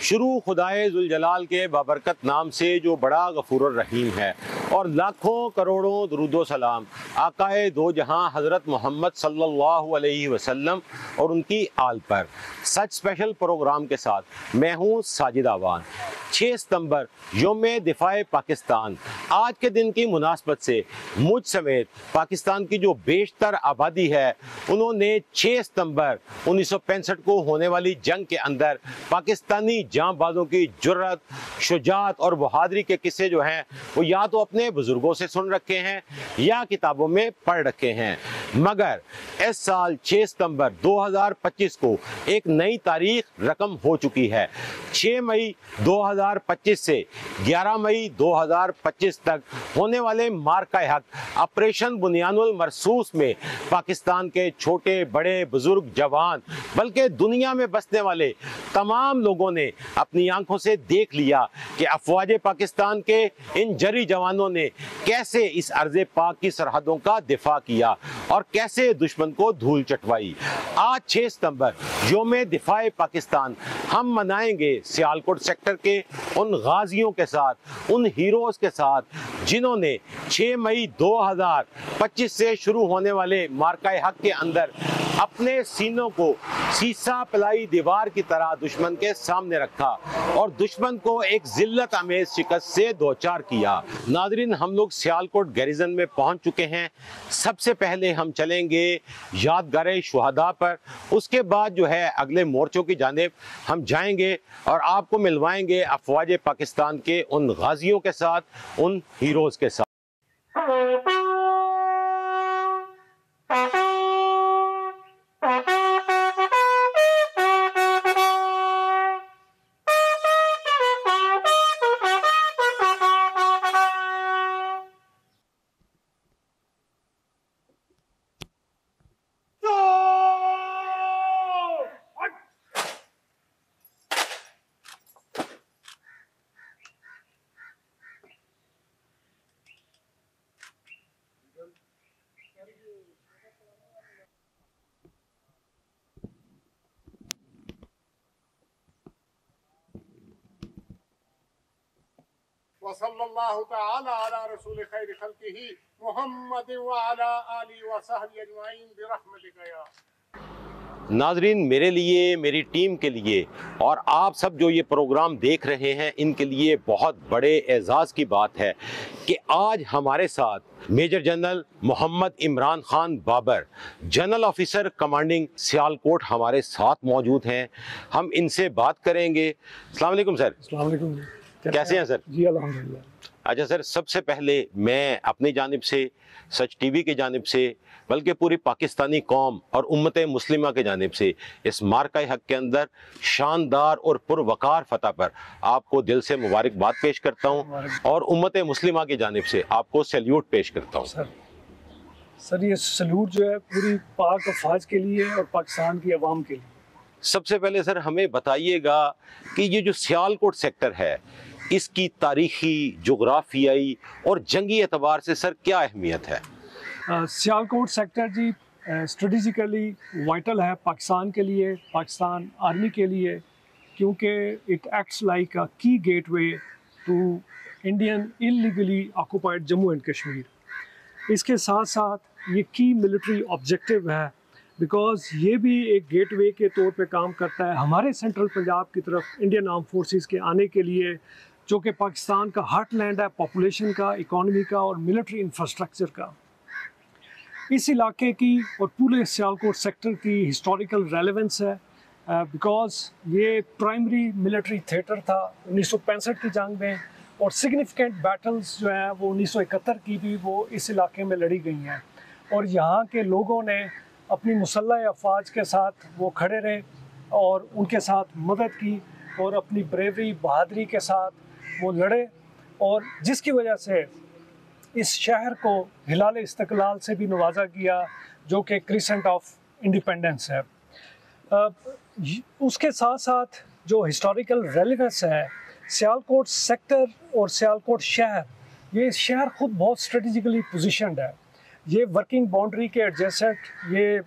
शुरू खुदाए जुल जलाल के बाबरकत नाम से जो बड़ा गफूर रहीम है, और लाखों करोड़ों दुरूदो सलाम आकाए दो जहां हज़रत मोहम्मद सल्लल्लाहु अलैहि वसल्लम और उनकी आल पर। सच स्पेशल प्रोग्राम के साथ मैं हूं साजिद आवान। 6 सितंबर यौम दिफाए पाकिस्तान, आज के दिन की मुनासबत से मुझ समेत पाकिस्तान की जो बेशतर आबादी है, उन्होंने 6 सितंबर 1965 को होने वाली जंग के अंदर पाकिस्तानी जांबाजों की जुर्रत, शुजात और बहादुरी के किस्से जो हैं वो या तो अपने बुजुर्गों से सुन रखे हैं या किताबों में पढ़ रखे हैं। मगर इस साल 6 सितंबर 2025 को एक नई तारीख रकम हो चुकी है। 6 मई 2025 से 11 मई 2025 तक होने वाले मार्का हक ऑपरेशन बुनियानुल मरसूस में पाकिस्तान के छोटे बड़े बुजुर्ग जवान बल्कि दुनिया में बसने वाले तमाम लोगों ने अपनी आंखों से देख लिया कि अफवाज पाकिस्तान के इन जरी जवानों ने कैसे इस अर्ज़े पाक की सरहदों का दिफा किया और कैसे दुश्मन को धूल चटवाई। आज 6 सितंबर यौम दिफाए पाकिस्तान हम मनाएंगे सियालकोट सेक्टर के उन गाजियों के साथ, उन हीरोज़ के साथ जिन्होंने 6 मई 2025 से शुरू होने वाले मार्का हक के अंदर अपने सीनों को सीसा पिलाई दीवार की तरह दुश्मन के सामने रखा और दुश्मन को एक जिल्लत अमेज शिकस्त से दोचार किया। नाज़रीन, हम लोग सियालकोट गैरिजन में पहुंच चुके हैं। सबसे पहले हम चलेंगे यादगारे शुहदा पर, उसके बाद जो है अगले मोर्चों की जानिब हम जाएंगे और आपको मिलवाएंगे अफवाज पाकिस्तान के उन गाजियों के साथ, उन हीरोज़ के साथ। वसल्लल्लाहु तआला अला रसूल खैर खल्किही मुहम्मद व अला आलिहि व सहबिहि अजमाइन बिरहमतिका या। नाजरीन, मेरे लिए, मेरी टीम के लिए और आप सब जो ये प्रोग्राम देख रहे हैं, इनके लिए बहुत बड़े एजाज़ की बात है कि आज हमारे साथ major general Mohammad Imran Khan Babar, general officer commanding Sialkot, हमारे साथ मौजूद हैं। हम इनसे बात करेंगे। अस्सलाम वालेकुम सर। अस्सलाम वालेकुम। कैसे हैं सर? जी अल्हम्दुलिल्लाह। अच्छा सर, सबसे पहले मैं अपनी जानिब से, सच टीवी की जानिब से, बल्कि पूरी पाकिस्तानी कौम और उम्मत मुस्लिमा के जानिब से इस मार्का हक के अंदर शानदार और पुरवकार फतह पर आपको दिल से मुबारकबाद पेश करता हूँ और उम्मत मुस्लिमा की जानिब से आपको सैल्यूट पेश करता हूँ। सर ये सैल्यूट जो है पूरी पाक अफवाज के लिए और पाकिस्तान की अवाम के लिए। सबसे पहले सर हमें बताइएगा कि ये जो सियालकोट सेक्टर है, इसकी तारीखी, जोग्राफियाई और जंगी एतबार से सर क्या अहमियत है? सियालकोट सेक्टर जी स्ट्रेटेजिकली वाइटल है पाकिस्तान के लिए, पाकिस्तान आर्मी के लिए, क्योंकि it acts like a key gateway to Indian illegally occupied Jammu and Kashmir. इसके साथ साथ ये की मिलिट्री ऑब्जेक्टिव है, बिकॉज़ ये भी एक गेटवे के तौर पे काम करता है हमारे सेंट्रल पंजाब की तरफ इंडियन आर्म फोर्सेस के आने के लिए, जो कि पाकिस्तान का हार्टलैंड है पॉपुलेशन का, इकॉनमी का और मिलिट्री इंफ्रास्ट्रक्चर का। इस इलाके की और पूरे सियालकोट सेक्टर की हिस्टोरिकल रेलेवेंस है, बिकॉज़ ये प्राइमरी मिलिट्री थिएटर था 1965 की जंग में, और सिग्निफिकेंट बैटल्स जो हैं वो 1971 की भी वो इस इलाके में लड़ी गई हैं, और यहाँ के लोगों ने अपनी मुसल्लह अफवाज के साथ वो खड़े रहे और उनके साथ मदद की और अपनी ब्रेवरी, बहादुरी के साथ वो लड़े, और जिसकी वजह से इस शहर को हिलाल इस्तक़लाल से भी नवाजा गया, जो कि क्रिसेंट ऑफ इंडिपेंडेंस है। उसके साथ साथ जो हिस्टोरिकल रेलेवेंस है, सियालकोट सेक्टर और सियालकोट शहर, ये शहर ख़ुद बहुत स्ट्रेटजिकली पोजीशनड है। ये वर्किंग बाउंड्री के एडजेसेंट ये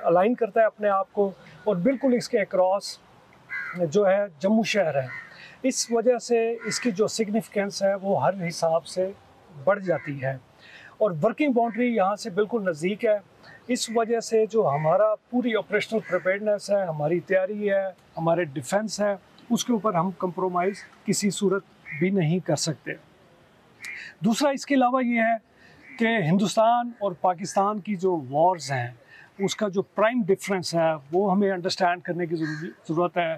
अलाइन करता है अपने आप को, और बिल्कुल इसके अक्रॉस जो है जम्मू शहर है। इस वजह से इसकी जो सिग्निफिकेंस है वो हर हिसाब से बढ़ जाती है। और वर्किंग बाउंड्री यहाँ से बिल्कुल नज़दीक है, इस वजह से जो हमारा पूरी ऑपरेशनल प्रिपेयर्डनेस है, हमारी तैयारी है, हमारे डिफेंस है, उसके ऊपर हम कंप्रोमाइज़ किसी सूरत भी नहीं कर सकते। दूसरा इसके अलावा ये है कि हिंदुस्तान और पाकिस्तान की जो वॉर्स हैं उसका जो प्राइम डिफरेंस है वो हमें अंडरस्टैंड करने की ज़रूरत है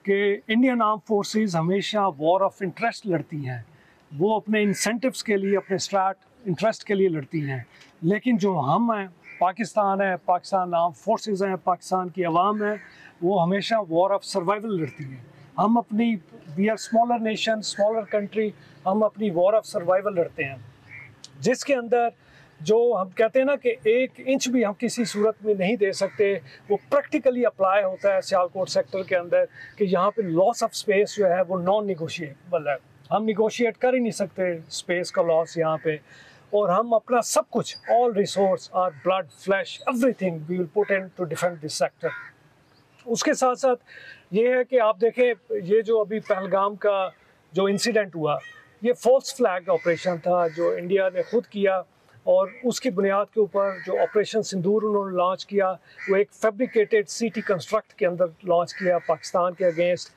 कि इंडियन आर्म फोर्सेस हमेशा वॉर ऑफ इंटरेस्ट लड़ती हैं, वो अपने इंसेंटिव्स के लिए, अपने स्ट्रैट इंटरेस्ट के लिए लड़ती हैं। लेकिन जो हम हैं, पाकिस्तान है, पाकिस्तान आर्म फोर्सेस हैं, पाकिस्तान की आवाम है, वो हमेशा वॉर ऑफ सर्वाइवल लड़ती है। हम अपनी, we are smaller nation, smaller country, हम अपनी वॉर ऑफ सर्वाइवल लड़ते हैं, जिसके अंदर जो हम कहते हैं ना कि 1 इंच भी हम किसी सूरत में नहीं दे सकते, वो प्रैक्टिकली अप्लाई होता है सियालकोट सेक्टर के अंदर कि यहाँ पे लॉस ऑफ स्पेस जो है वो नॉन निगोशिएबल है। हम निगोशिएट कर ही नहीं सकते स्पेस का लॉस यहाँ पे, और हम अपना सब कुछ, all resource, our blood, flesh, everything we will put into defend this sector. उसके साथ साथ ये है कि आप देखें, ये जो अभी पहलगाम का जो इंसिडेंट हुआ, ये फॉल्स फ्लैग ऑपरेशन था जो इंडिया ने खुद किया, और उसकी बुनियाद के ऊपर जो ऑपरेशन सिंदूर उन्होंने लॉन्च किया वो एक फैब्रिकेटेड सिटी कंस्ट्रक्ट के अंदर लॉन्च किया पाकिस्तान के अगेंस्ट।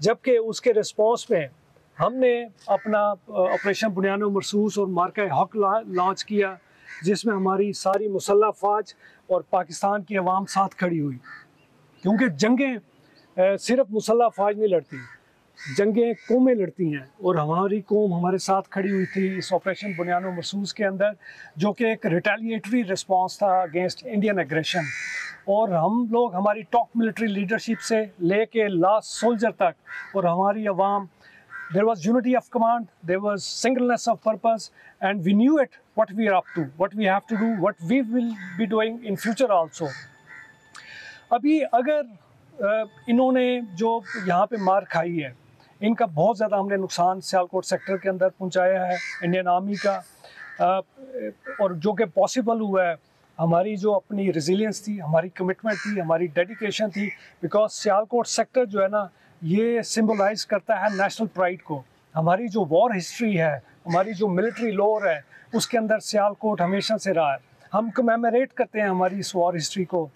जबकि उसके रिस्पॉन्स में हमने अपना ऑपरेशन बुनियाद मरसूस और मार्का हक लॉन्च किया, जिसमें हमारी सारी मुसल्लह फ़ौज और पाकिस्तान की आवाम साथ खड़ी हुई। क्योंकि जंगें सिर्फ मुसल्लह फ़ौज नहीं लड़ती, जंगें कौमें लड़ती हैं, और हमारी कौम हमारे साथ खड़ी हुई थी इस ऑपरेशन बुनियाद मरसूस के अंदर, जो कि एक रिटेलिएटरी रिस्पांस था अगेंस्ट इंडियन एग्रेशन। और हम लोग, हमारी टॉप मिलिट्री लीडरशिप से लेके लास्ट सोल्जर तक, और हमारी आवाम, there was unity of command, there was singleness of purpose, and we knew it what we are up to, what we have to do, what we will be doing in future also. अभी अगर इन्होंने जो यहाँ पे मार खाई है, इनका बहुत ज़्यादा हमने नुकसान सियालकोट सेक्टर के अंदर पहुँचाया है इंडियन आर्मी का, और जो कि पॉसिबल हुआ है हमारी जो अपनी रेजिलियंस थी, हमारी कमिटमेंट थी, हमारी डेडिकेशन थी। बिकॉज सियालकोट सेक्टर जो है ना, ये सिंबलाइज करता है नेशनल प्राइड को। हमारी जो वॉर हिस्ट्री है, हमारी जो मिलिट्री लोर है, उसके अंदर सियालकोट हमेशा से रहा है। हम कमेमोरेट करते हैं हमारी इस वॉर हिस्ट्री को।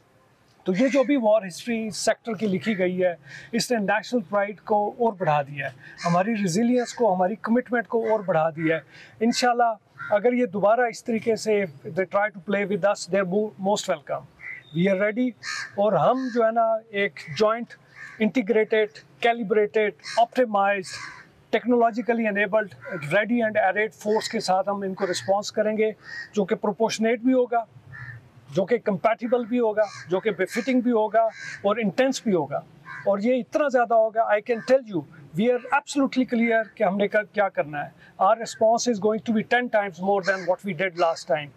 तो ये जो भी वॉर हिस्ट्री सेक्टर की लिखी गई है, इसने नेशनल प्राइड को और बढ़ा दिया है, हमारी रेजिलियंस को, हमारी कमिटमेंट को और बढ़ा दिया है। इंशाल्लाह अगर ये दोबारा इस तरीके से they try to play with us, they are most welcome, we are ready. और हम जो है ना, एक joint, integrated, calibrated, optimised, technologically enabled, ready and armed force के साथ हम इनको रिस्पॉन्स करेंगे, जो कि प्रोपोर्शनेट भी होगा, जो कि कंपैटिबल भी होगा, जो कि बेफिटिंग भी होगा और इंटेंस भी होगा। और ये इतना ज़्यादा होगा, I can tell you, we are absolutely clear कि हमने क्या करना है। Our response is going to be 10 times more than what we did last time.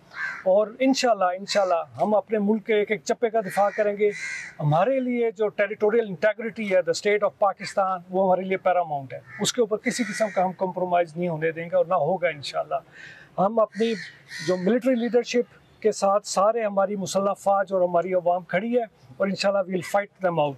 और इंशाल्लाह हम अपने मुल्क के एक एक चप्पे का दिफा करेंगे। हमारे लिए जो टेरिटोरियल इंटेग्रिटी है, द स्टेट ऑफ पाकिस्तान, वो हमारे लिए पैरामाउंट है। उसके ऊपर किसी किस्म का हम कम्प्रोमाइज़ नहीं होने देंगे और ना होगा इंशाल्लाह। हम अपनी जो मिलिट्री लीडरशिप के साथ सारे हमारी मुसल्लह फ़ौज और हमारी अवाम खड़ी है, और इंशाल्लाह we will fight them out.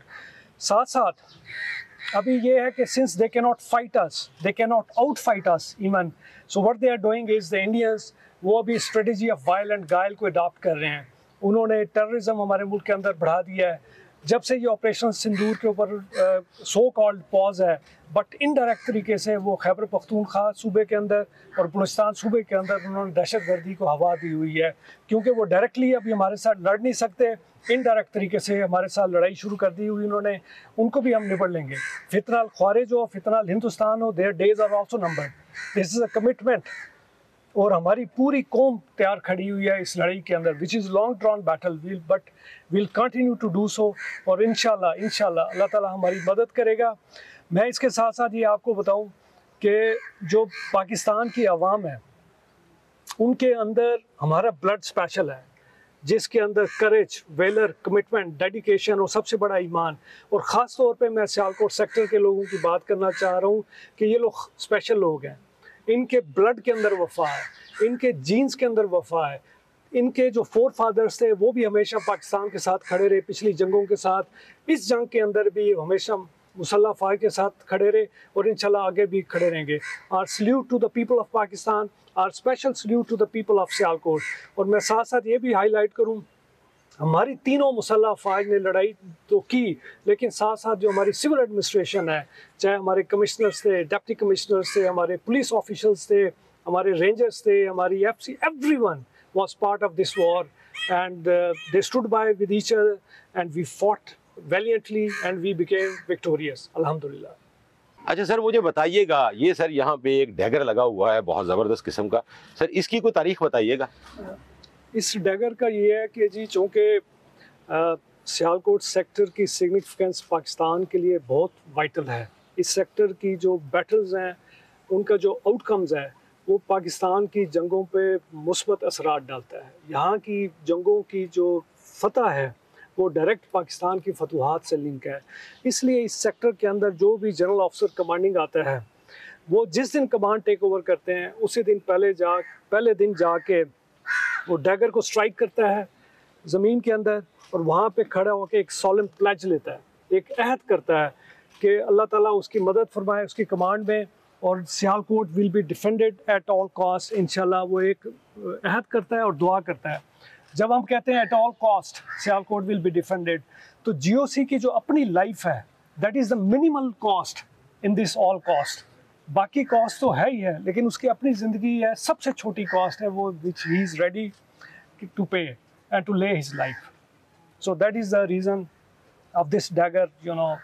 साथ साथ अभी ये है कि since they can not fight us, they can not out fight us even, so what they are doing is the Indians, वो अभी स्ट्रेटजी ऑफ वायलेंट गाइल को अडॉप्ट कर रहे हैं। उन्होंने टेररिज्म हमारे मुल्क के अंदर बढ़ा दिया है। जब से ये ऑपरेशन सिंदूर के ऊपर सो कॉल्ड पॉज है, बट इनडायरेक्ट तरीके से वो खैबर पख्तूनख्वा सूबे के अंदर और बलूचिस्तान सूबे के अंदर उन्होंने दहशतगर्दी को हवा दी हुई है। क्योंकि वो डायरेक्टली अभी हमारे साथ लड़ नहीं सकते, इनडायरेक्ट तरीके से हमारे साथ लड़ाई शुरू कर दी हुई उन्होंने, उनको भी हम निपट लेंगे। फितनाल ख्वारिज हो, फितनाल हिंदुस्तान हो, their days are also numbered. This is a commitment, और हमारी पूरी कौम तैयार खड़ी हुई है इस लड़ाई के अंदर, which is long drawn battle, but will continue to do so. और इंशाल्लाह अल्लाह ताला हमारी मदद करेगा। मैं इसके साथ साथ ये आपको बताऊं कि जो पाकिस्तान की आवाम है, उनके अंदर हमारा ब्लड स्पेशल है, जिसके अंदर करेज, वेलर, कमिटमेंट, डेडिकेशन और सबसे बड़ा ईमान। और ख़ास तौर पे मैं सियालकोट सेक्टर के लोगों की बात करना चाह रहा हूँ कि ये लोग स्पेशल लोग हैं। इनके ब्लड के अंदर वफा है, इनके जीन्स के अंदर वफा है। इनके जो फोर फादर्स थे वो भी हमेशा पाकिस्तान के साथ खड़े रहे, पिछली जंगों के साथ। इस जंग के अंदर भी हमेशा मुसल्लह अफवाज के साथ खड़े रहे और इंशाल्लाह आगे भी खड़े रहेंगे। Our salute to the people of Pakistan, our special salute to the people of Sialkot. और मैं साथ साथ ये भी हाईलाइट करूँ, हमारी तीनों मुसल्लह अफवाज ने लड़ाई तो की, लेकिन साथ साथ जो हमारी सिविल एडमिनिस्ट्रेशन है, चाहे हमारे कमिश्नर्स थे, डिप्टी कमिश्नर्स थे, हमारे पुलिस ऑफिशल्स थे, हमारे रेंजर्स थे, हमारी FC, everyone was part of this war and they stood by with each other and we fought valiantly and we became victorious, alhamdulillah। अच्छा सर, मुझे बताइएगा, ये सर यहाँ पे एक डैगर लगा हुआ है बहुत ज़बरदस्त किस्म का, सर इसकी कोई तारीख बताइएगा। इस डैगर का ये है कि जी चूँकि सियालकोट सेक्टर की सिग्निफिकेंस पाकिस्तान के लिए बहुत वाइटल है। इस सेक्टर की जो बैटल्स हैं, उनका जो आउटकम्स है, वो पाकिस्तान की जंगों पे मुस्बत असरात डालता है। यहाँ की जंगों की जो फतह है वो डायरेक्ट पाकिस्तान की फतूहात से लिंक है। इसलिए इस सेक्टर के अंदर जो भी जनरल ऑफिसर कमांडिंग आता है, वो जिस दिन कमांड टेक ओवर करते हैं उसी दिन पहले दिन जाके वो डैगर को स्ट्राइक करता है ज़मीन के अंदर और वहाँ पे खड़ा होकर एक सॉलम प्लेज लेता है, एक अहद करता है कि अल्लाह ताला उसकी मदद फरमाए उसकी कमांड में और Sialkot will be defended at all cost. इंशाल्लाह वो एक अहद करता है और दुआ करता है। जब हम कहते हैं at all cost Sialkot will be defended, तो GOC की जो अपनी लाइफ है, that is the minimal cost in this all cost. बाकी कॉस्ट तो है ही है, लेकिन उसकी अपनी ज़िंदगी है, सबसे छोटी कॉस्ट है वो विच ही इज़ रेडी टू पे एंड टू ले his life. So that is the reason of this dagger,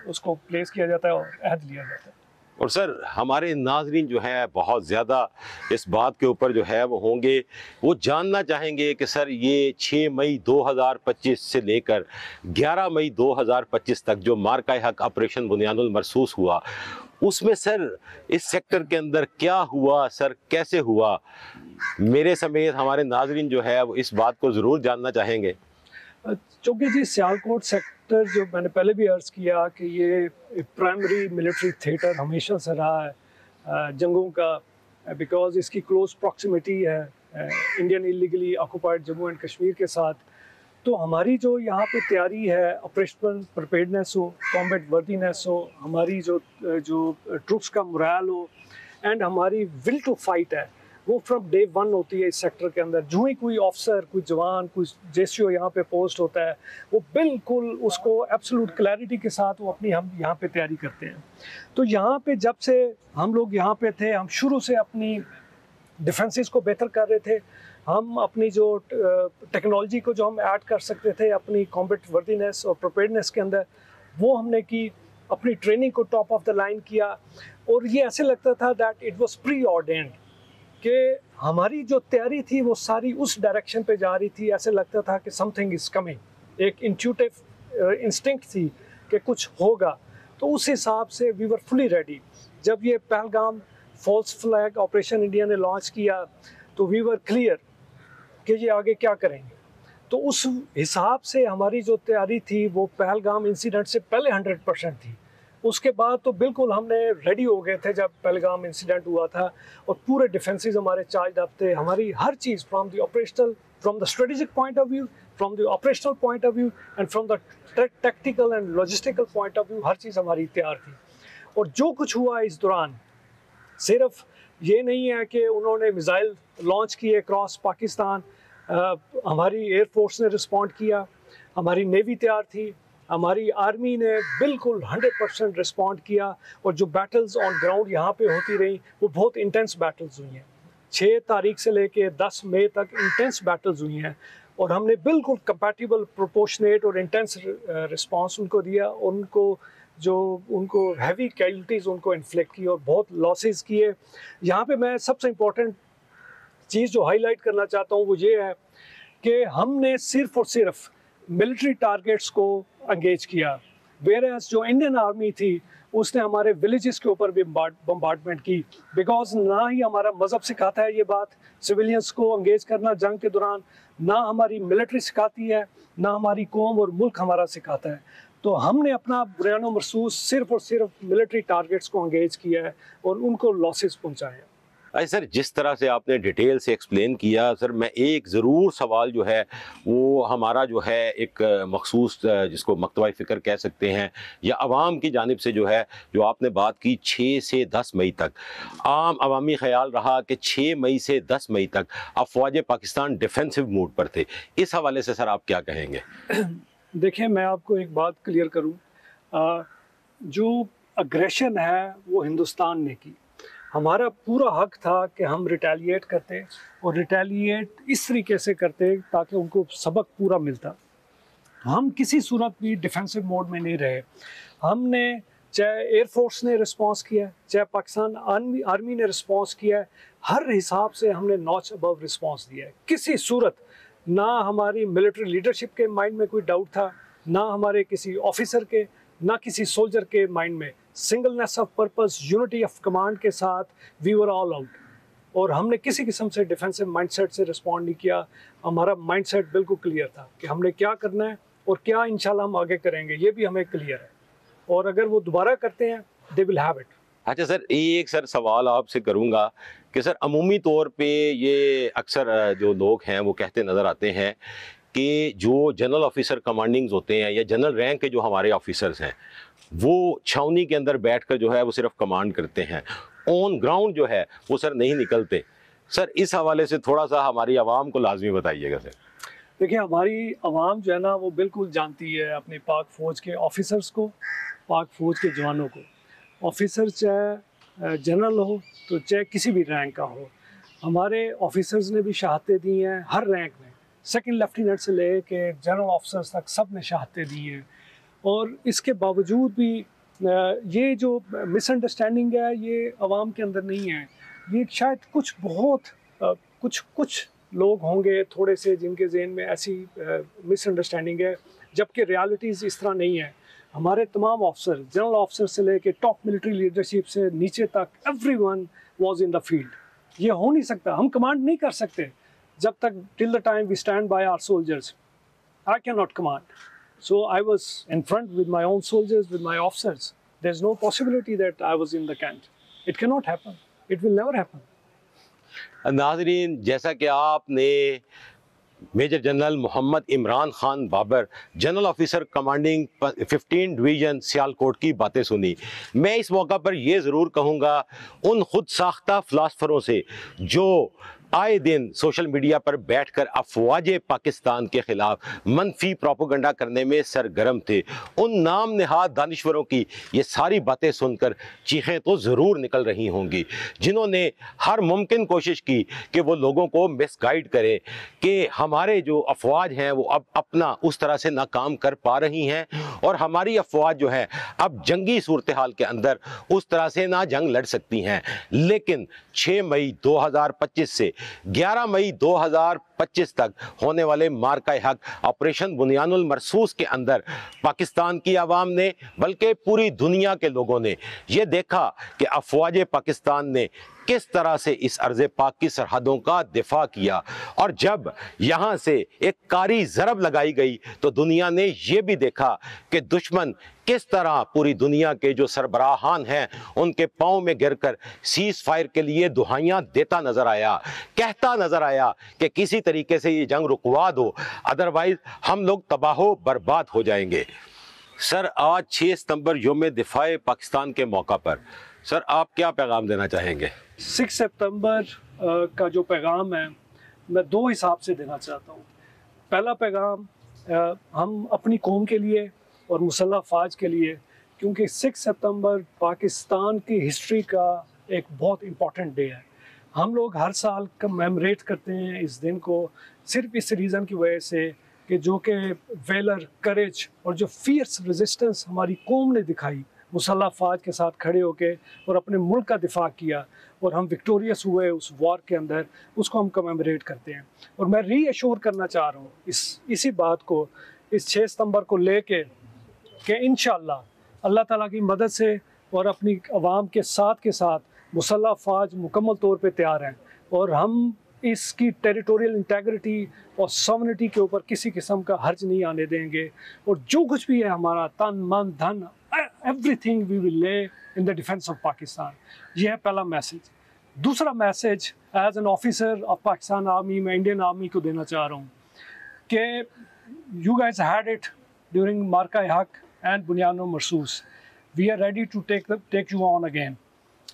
उसको प्लेस किया जाता है और अहद लिया जाता है। और सर हमारे नाजरीन जो है बहुत ज़्यादा इस बात के ऊपर जो है वो होंगे, वो जानना चाहेंगे कि सर ये 6 मई 2025 से लेकर 11 मई 2025 तक जो मार्का हक ऑपरेशन बुनियादुल मरसूस हुआ, उसमें सर इस सेक्टर के अंदर क्या हुआ, सर कैसे हुआ, मेरे समेत हमारे नाजरीन जो है वो इस बात को ज़रूर जानना चाहेंगे। चूँकि जी सियालकोट सेक्टर, जो मैंने पहले भी अर्ज़ किया कि ये प्राइमरी मिलिट्री थिएटर हमेशा से रहा है जंगों का, बिकॉज़ इसकी क्लोज प्रॉक्सिमिटी है Indian illegally occupied Jammu and Kashmir के साथ। तो हमारी जो यहाँ पे तैयारी है, ऑपरेशनल प्रिपेयर्डनेस हो, कॉम्बैट वर्दीनेस हो, हमारी जो ट्रूप्स का मोरल हो एंड हमारी विल टू फाइट है, वो फ्रॉम डे 1 होती है इस सेक्टर के अंदर। जो ही कोई ऑफिसर, कोई जवान, कोई JCO यहाँ पे पोस्ट होता है, वो बिल्कुल उसको एब्सोल्यूट क्लैरिटी के साथ वो हम यहाँ पे तैयारी करते हैं। तो यहाँ पे जब से हम लोग यहाँ पे थे, हम शुरू से अपनी डिफेंसेस को बेहतर कर रहे थे। हम अपनी जो टेक्नोलॉजी को जो हम ऐड कर सकते थे अपनी कॉम्बैट वर्दीनेस और प्रिपेयर्डनेस के अंदर, वो हमने की। अपनी ट्रेनिंग को टॉप ऑफ द लाइन किया और ये ऐसे लगता था दैट इट वाज प्री ऑर्डेंड कि हमारी जो तैयारी थी वो सारी उस डायरेक्शन पे जा रही थी। ऐसे लगता था कि समथिंग इज़ कमिंग, एक इंट्यूटिव इंस्टिंक्ट थी कि कुछ होगा। तो उस हिसाब से वी वर फुली रेडी। जब ये Pahalgam false flag operation India ने लॉन्च किया तो वी वर क्लियर कि ये आगे क्या करेंगे। तो उस हिसाब से हमारी जो तैयारी थी वो पहलगाम इंसिडेंट से पहले 100% थी। उसके बाद तो बिल्कुल हमने रेडी हो गए थे जब पहलगाम इंसिडेंट हुआ था और पूरे डिफेंसेस हमारे चार्ज अप थे। हमारी हर चीज़ from the strategic point of view, from the operational point of view and from the tactical and logistical point of view, हर चीज़ हमारी तैयार थी। और जो कुछ हुआ इस दौरान, सिर्फ ये नहीं है कि उन्होंने मिसाइल लॉन्च किए क्रॉस पाकिस्तान, हमारी एयरफोर्स ने रिस्पॉन्ड किया, हमारी नेवी तैयार थी, हमारी आर्मी ने बिल्कुल 100% रिस्पॉन्ड किया। और जो बैटल्स ऑन ग्राउंड यहाँ पे होती रही वो बहुत इंटेंस बैटल्स हुई हैं। 6 तारीख से लेके 10 मई तक इंटेंस बैटल्स हुई हैं और हमने बिल्कुल कंपैटिबल, प्रोपोर्शनेट और इंटेंस रिस्पॉन्स उनको दिया। उनको हैवी कैजुअल्टीज़ उनको इन्फ्लिक्ट की और बहुत लॉसेस किए। यहाँ पे मैं सबसे इम्पोर्टेंट चीज़ जो हाईलाइट करना चाहता हूँ वो ये है कि हमने सिर्फ और सिर्फ मिलिट्री टारगेट्स को एंगेज किया, वेयरएज़ जो इंडियन आर्मी थी उसने हमारे विलेजेस के ऊपर भी बम्बार्डमेंट की। बिकॉज ना ही हमारा मज़हब सिखाता है ये बात, सिविलियंस को एंगेज करना जंग के दौरान, ना हमारी मिलिट्री सिखाती है, ना हमारी कौम और मुल्क हमारा सिखाता है। तो हमने अपना बुनियादुल मरसूस सिर्फ और सिर्फ मिलिट्री टारगेट्स को एंगेज किया है और उनको लॉसेस पहुँचाए हैं। अरे सर, जिस तरह से आपने डिटेल से एक्सप्लेन किया सर, मैं एक ज़रूर सवाल जो है वो हमारा जो है एक मखसूस जिसको मकतबा फ़िक्र कह सकते हैं या आवाम की जानिब से जो है, जो आपने बात की 6 से 10 मई तक, आम अवामी ख्याल रहा कि 6 मई से 10 मई तक अफवाज पाकिस्तान डिफेंसिव मूड पर थे। इस हवाले से सर आप क्या कहेंगे? देखिए, मैं आपको एक बात क्लियर करूं, जो अग्रेशन है वो हिंदुस्तान ने की। हमारा पूरा हक था कि हम रिटेलिएट करते और रिटेलिएट इस तरीके से करते ताकि उनको सबक पूरा मिलता। हम किसी सूरत भी डिफेंसिव मोड में नहीं रहे। हमने, चाहे एयरफोर्स ने रिस्पांस किया, चाहे पाकिस्तान आर्मी ने रिस्पांस किया, हर हिसाब से हमने नॉच अबव रिस्पांस दिया है। किसी सूरत ना हमारी मिलिट्री लीडरशिप के माइंड में कोई डाउट था, ना हमारे किसी ऑफिसर के, ना किसी सोल्जर के माइंड में। Singleness of purpose, unity of command के साथ वी वर ऑल आउट, और हमने किसी किस्म से डिफेंसिव माइंडसेट से रिस्पॉन्ड नहीं किया। हमारा माइंडसेट बिल्कुल क्लियर था कि हमने क्या करना है और क्या इंशाल्लाह हम आगे करेंगे, ये भी हमें क्लियर है, और अगर वो दोबारा करते हैं दे विल हैव इट। अच्छा सर, एक सर सवाल आपसे करूंगा कि सर अमूमी तौर पे ये अक्सर जो लोग हैं वो कहते नज़र आते हैं कि जो जनरल ऑफिसर कमांडिंग्स होते हैं या जनरल रैंक के जो हमारे ऑफिसर्स हैं वो छावनी के अंदर बैठकर जो है वो सिर्फ कमांड करते हैं, ऑन ग्राउंड जो है वो सर नहीं निकलते। सर इस हवाले से थोड़ा सा हमारी आवाम को लाजमी बताइएगा सर। देखिए, हमारी आवाम जो है ना वो बिल्कुल जानती है अपने पाक फ़ौज के ऑफिसर्स को, पाक फ़ौज के जवानों को। ऑफिसर चाहे जनरल हो तो चाहे किसी भी रैंक का हो, हमारे ऑफिसर्स ने भी शहादतें दी हैं हर रैंक में, सेकंड लेफ्टिनेंट से ले के जनरल ऑफिसर्स तक सब ने शहादतें दी हैं। और इसके बावजूद भी ये जो मिसअंडरस्टैंडिंग है ये आवाम के अंदर नहीं है। ये शायद कुछ बहुत कुछ लोग होंगे थोड़े से जिनके जहन में ऐसी मिसअंडरस्टैंडिंग है, जबकि रियलिटीज़ इस तरह नहीं है। हमारे तमाम ऑफिसर, जनरल ऑफिसर से लेके टॉप मिलिट्री लीडरशिप से नीचे तक, everyone was in the field. ये हो नहीं सकता, हम कमांड नहीं कर सकते जब तक till the time we stand by our soldiers. I can not command, so I was in front with my own soldiers, with my officers. There's no possibility that I was in the camp. It cannot happen. It will never happen. नाज़रीन, जैसा कि आपने major general Mohammad Imran Khan Babar, general officer commanding 15 division Sialkot की बातें सुनी, मैं इस मौका पर यह ज़रूर कहूँगा उन खुद साख्ता फ़िलासफ़रों से जो आए दिन सोशल मीडिया पर बैठकर अफवाज पाकिस्तान के ख़िलाफ़ मनफी प्रोपोगंडा करने में सरगर्म थे, उन नाम नहाद दानिश्वरों की ये सारी बातें सुनकर चीखें तो ज़रूर निकल रही होंगी, जिन्होंने हर मुमकिन कोशिश की कि वो लोगों को मिसगाइड करें कि हमारे जो अफवाज हैं वो अब अपना उस तरह से नाकाम कर पा रही हैं और हमारी अफवाज जो है अब जंगी सूरत हाल के अंदर उस तरह से ना जंग लड़ सकती हैं। लेकिन 6 मई 2025 से 11 मई 2025 तक होने वाले मार्का हक ऑपरेशन बुनियानुल मरसूस के अंदर पाकिस्तान की आवाम ने बल्कि पूरी दुनिया के लोगों ने यह देखा कि अफवाज पाकिस्तान ने किस तरह से इस अर्ज़ पाक की सरहदों का दिफा किया, और जब यहाँ से एक कारी ज़रब लगाई गई तो दुनिया ने यह भी देखा कि दुश्मन किस तरह पूरी दुनिया के जो सरबराहान हैं उनके पाँव में गिरकर सीज़ फायर के लिए दुहाइयाँ देता नज़र आया, कहता नज़र आया कि किसी तरीके से ये जंग रुकवा दो, अदरवाइज़ हम लोग तबाह बर्बाद हो जाएंगे। सर, आज 6 सितंबर यौम दिफाए पाकिस्तान के मौका पर सर आप क्या पैगाम देना चाहेंगे? 6 सितंबर का जो पैगाम है मैं 2 हिसाब से देना चाहता हूँ। पहला पैगाम हम अपनी कौम के लिए और मुसल्लह फ़ौज के लिए, क्योंकि 6 सितंबर पाकिस्तान की हिस्ट्री का एक बहुत इम्पॉर्टेंट डे है। हम लोग हर साल कमेमोरेट करते हैं इस दिन को सिर्फ इस रीज़न की वजह से कि जो कि वेलर, करेज और जो फियर्स रेजिस्टेंस हमारी कौम ने दिखाई मुसल्लह फ़ौज के साथ खड़े होके और अपने मुल्क का दिफा किया और हम विक्टोरियस हुए उस वॉर के अंदर, उसको हम कमेमोरेट करते हैं। और मैं रीअश्योर करना चाह रहा हूँ इसी बात को इस 6 सितंबर को लेके कि इंशाअल्लाह अल्लाह ताला की मदद से और अपनी आवाम के साथ मुसल्लह फ़ौज मुकम्मल तौर पे तैयार हैं और हम इसकी टेरिटोरियल इंटेग्रिटी और सॉवरेनिटी के ऊपर किसी किस्म का हर्ज नहीं आने देंगे, और जो कुछ भी है हमारा तन मन धन everything we will lay in the defence of Pakistan. ये है पहला मैसेज। दूसरा message as an officer of Pakistan army, मैं इंडियन आर्मी को देना चाह रहा हूँ कि you guys had it during Marka Haq and Bunyano Marsoos. We are ready to take you on again.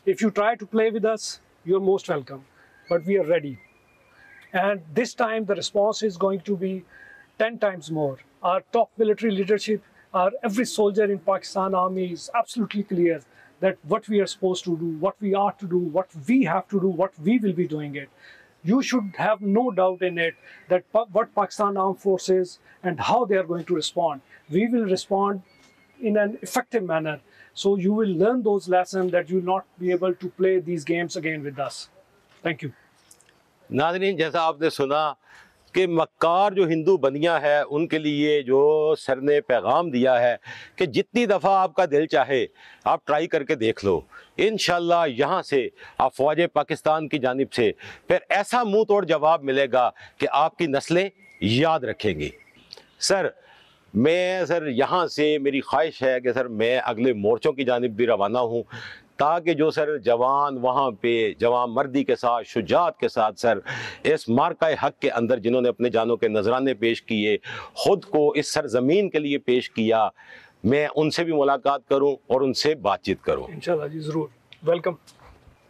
If you try to play with us, you're most welcome. But we are ready. And this time the response is going to be 10 times more. Our top military leadership, every soldier in Pakistan Army is absolutely clear that what we are supposed to do, what we are to do, what we have to do, what we will be doing it. You should have no doubt in it that what Pakistan Armed Forces and how they are going to respond. We will respond in an effective manner. So you will learn those lessons that you will not be able to play these games again with us. Thank you. नाज़रीन, जैसा आपने सुना कि मक्कार जो हिंदू बनिया है उनके लिए जो सर ने पैगाम दिया है कि जितनी दफ़ा आपका दिल चाहे आप ट्राई करके देख लो, इंशाल्लाह यहाँ से आप फ़ौज पाकिस्तान की जानिब से फिर ऐसा मुंह तोड़ जवाब मिलेगा कि आपकी नस्लें याद रखेंगी। सर सर यहाँ से मेरी ख्वाहिश है कि सर मैं अगले मोर्चों की जानिब भी रवाना हूँ, ताकि जो सर जवान वहाँ पे जवान मर्दी के साथ, शुजात के साथ सर इस मार्का हक के अंदर जिन्होंने अपने जानों के नजराने पेश किए, ख़ुद को इस सरजमीन के लिए पेश किया, मैं उनसे भी मुलाकात करूँ और उनसे बातचीत करूँ। इंशाल्लाह जी, ज़रूर। Welcome.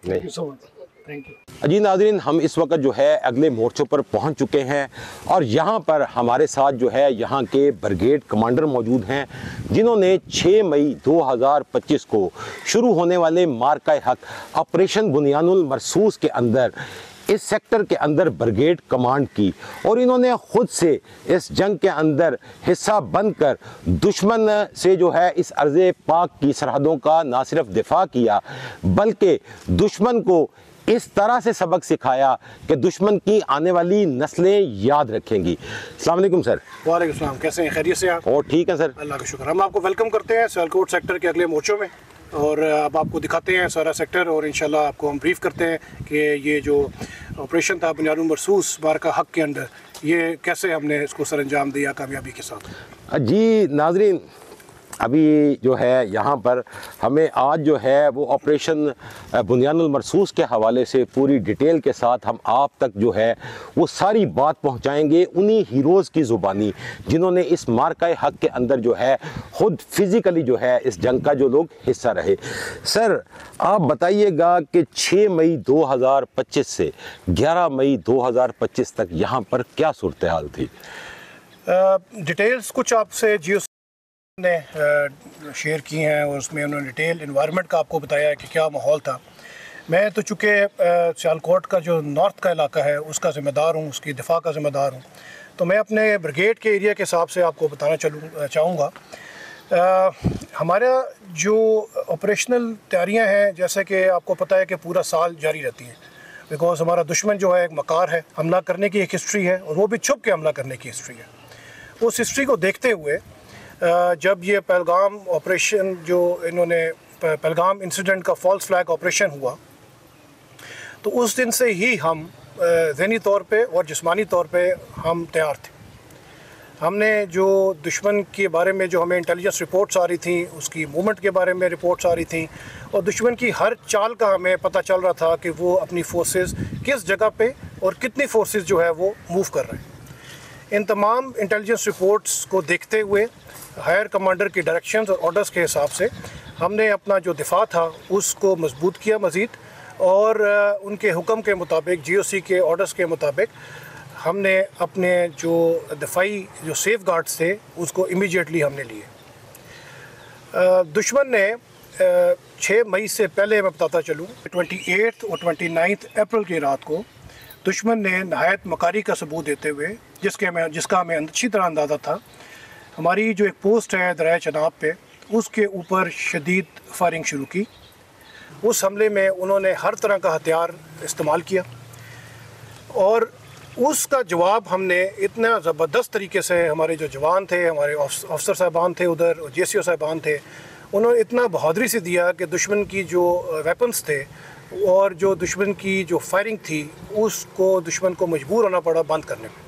Thank you so much. Thank you. जी नाज़रीन, हम इस वक्त जो है अगले मोर्चों पर पहुंच चुके हैं और यहाँ पर हमारे साथ जो है यहाँ के ब्रिगेड कमांडर मौजूद हैं, जिन्होंने 6 मई 2025 को शुरू होने वाले मार्का हक ऑपरेशन बुनियानुल मरसूस के अंदर इस सेक्टर के अंदर ब्रिगेड कमांड की और इन्होंने ख़ुद से इस जंग के अंदर हिस्सा बनकर दुश्मन से जो है इस अर्ज़े पाक की सरहदों का ना सिर्फ दिफा किया बल्कि दुश्मन को इस तरह से सबक सिखाया कि दुश्मन की आने वाली नस्लें याद रखेंगी। अस्सलाम वालेकुम सर। वालेकुम सलाम, कैसे हैं? खैरियत से आप? और ठीक है सर, अल्लाह का शुक्र। हम आपको वेलकम करते हैं सियालकोट सेक्टर के अगले मोर्चों में और अब आपको दिखाते हैं सारा सेक्टर और इंशाल्लाह आपको हम ब्रीफ करते हैं कि ये जो ऑपरेशन था बुनियानुल मरसूस मार्का हक के अंदर, ये कैसे हमने इसको सर अंजाम दिया कामयाबी के साथ। जी नाज़रीन, अभी जो है यहाँ पर हमें आज जो है वो ऑपरेशन बुनियानुल मरसूस के हवाले से पूरी डिटेल के साथ हम आप तक जो है वो सारी बात पहुँचाएंगे उन्हीं हीरोज़ की ज़ुबानी जिन्होंने इस मार्का हक के अंदर जो है ख़ुद फिज़िकली जो है इस जंग का जो लोग हिस्सा रहे। सर आप बताइएगा कि 6 मई 2025 से 11 मई 2025 तक यहाँ पर क्या सूरत हाल थी? डिटेल्स कुछ आपसे जियो ने शेयर की हैं और उसमें उन्होंने डिटेल इन्वायरमेंट का आपको बताया है कि क्या माहौल था। मैं तो चूँकि सियालकोट का जो नॉर्थ का इलाका है उसका ज़िम्मेदार हूँ, उसकी दिफा का ज़िम्मेदार हूँ, तो मैं अपने ब्रिगेड के एरिया के हिसाब से आपको बताना चाहूँगा। हमारा जो ऑपरेशनल तैयारियाँ हैं, जैसे कि आपको पता है कि पूरा साल जारी रहती हैं, बिकॉज़ हमारा दुश्मन जो है एक मकार है, हमला करने की एक हिस्ट्री है और वो भी छुप के हमला करने की हिस्ट्री है। उस हिस्ट्री को देखते हुए जब ये पहलगाम ऑपरेशन जो इन्होंने पहलगाम इंसिडेंट का फॉल्स फ्लैग ऑपरेशन हुआ, तो उस दिन से ही हम ज़हनी तौर पे और जिस्मानी तौर पे हम तैयार थे। हमने जो दुश्मन के बारे में जो हमें इंटेलिजेंस रिपोर्ट्स आ रही थी, उसकी मूवमेंट के बारे में रिपोर्ट्स आ रही थी और दुश्मन की हर चाल का हमें पता चल रहा था कि वो अपनी फोर्सेस किस जगह पे और कितनी फोर्सेस जो है वो मूव कर रहे हैं। इन तमाम इंटेलिजेंस रिपोर्ट्स को देखते हुए हायर कमांडर की डायरेक्शंस और ऑर्डर्स के हिसाब से हमने अपना जो दिफा था उसको मजबूत किया मज़ीद और उनके हुक्म के मुताबिक, GOC के ऑर्डर्स के मुताबिक हमने अपने जो दफाई जो सेफ गार्ड्स थे उसको इमीडिएटली हमने लिए। दुश्मन ने 6 मई से पहले मैं बताता चलूँ 28 और 29 अप्रैल की रात को दुश्मन ने नहायत मकारी का सबूत देते हुए जिसका हमें अच्छी तरह अंदाज़ा था, हमारी जो एक पोस्ट है दरिया चनाब पे उसके ऊपर शदीद फायरिंग शुरू की। उस हमले में उन्होंने हर तरह का हथियार इस्तेमाल किया और उसका जवाब हमने इतना ज़बरदस्त तरीके से, हमारे जो जवान थे, हमारे अफसर साहबान थे उधर, JCO साहबान थे, उन्होंने इतना बहादुरी से दिया कि दुश्मन की जो वेपन्स थे और जो दुश्मन की जो फायरिंग थी उसको दुश्मन को मजबूर होना पड़ा बंद करने में।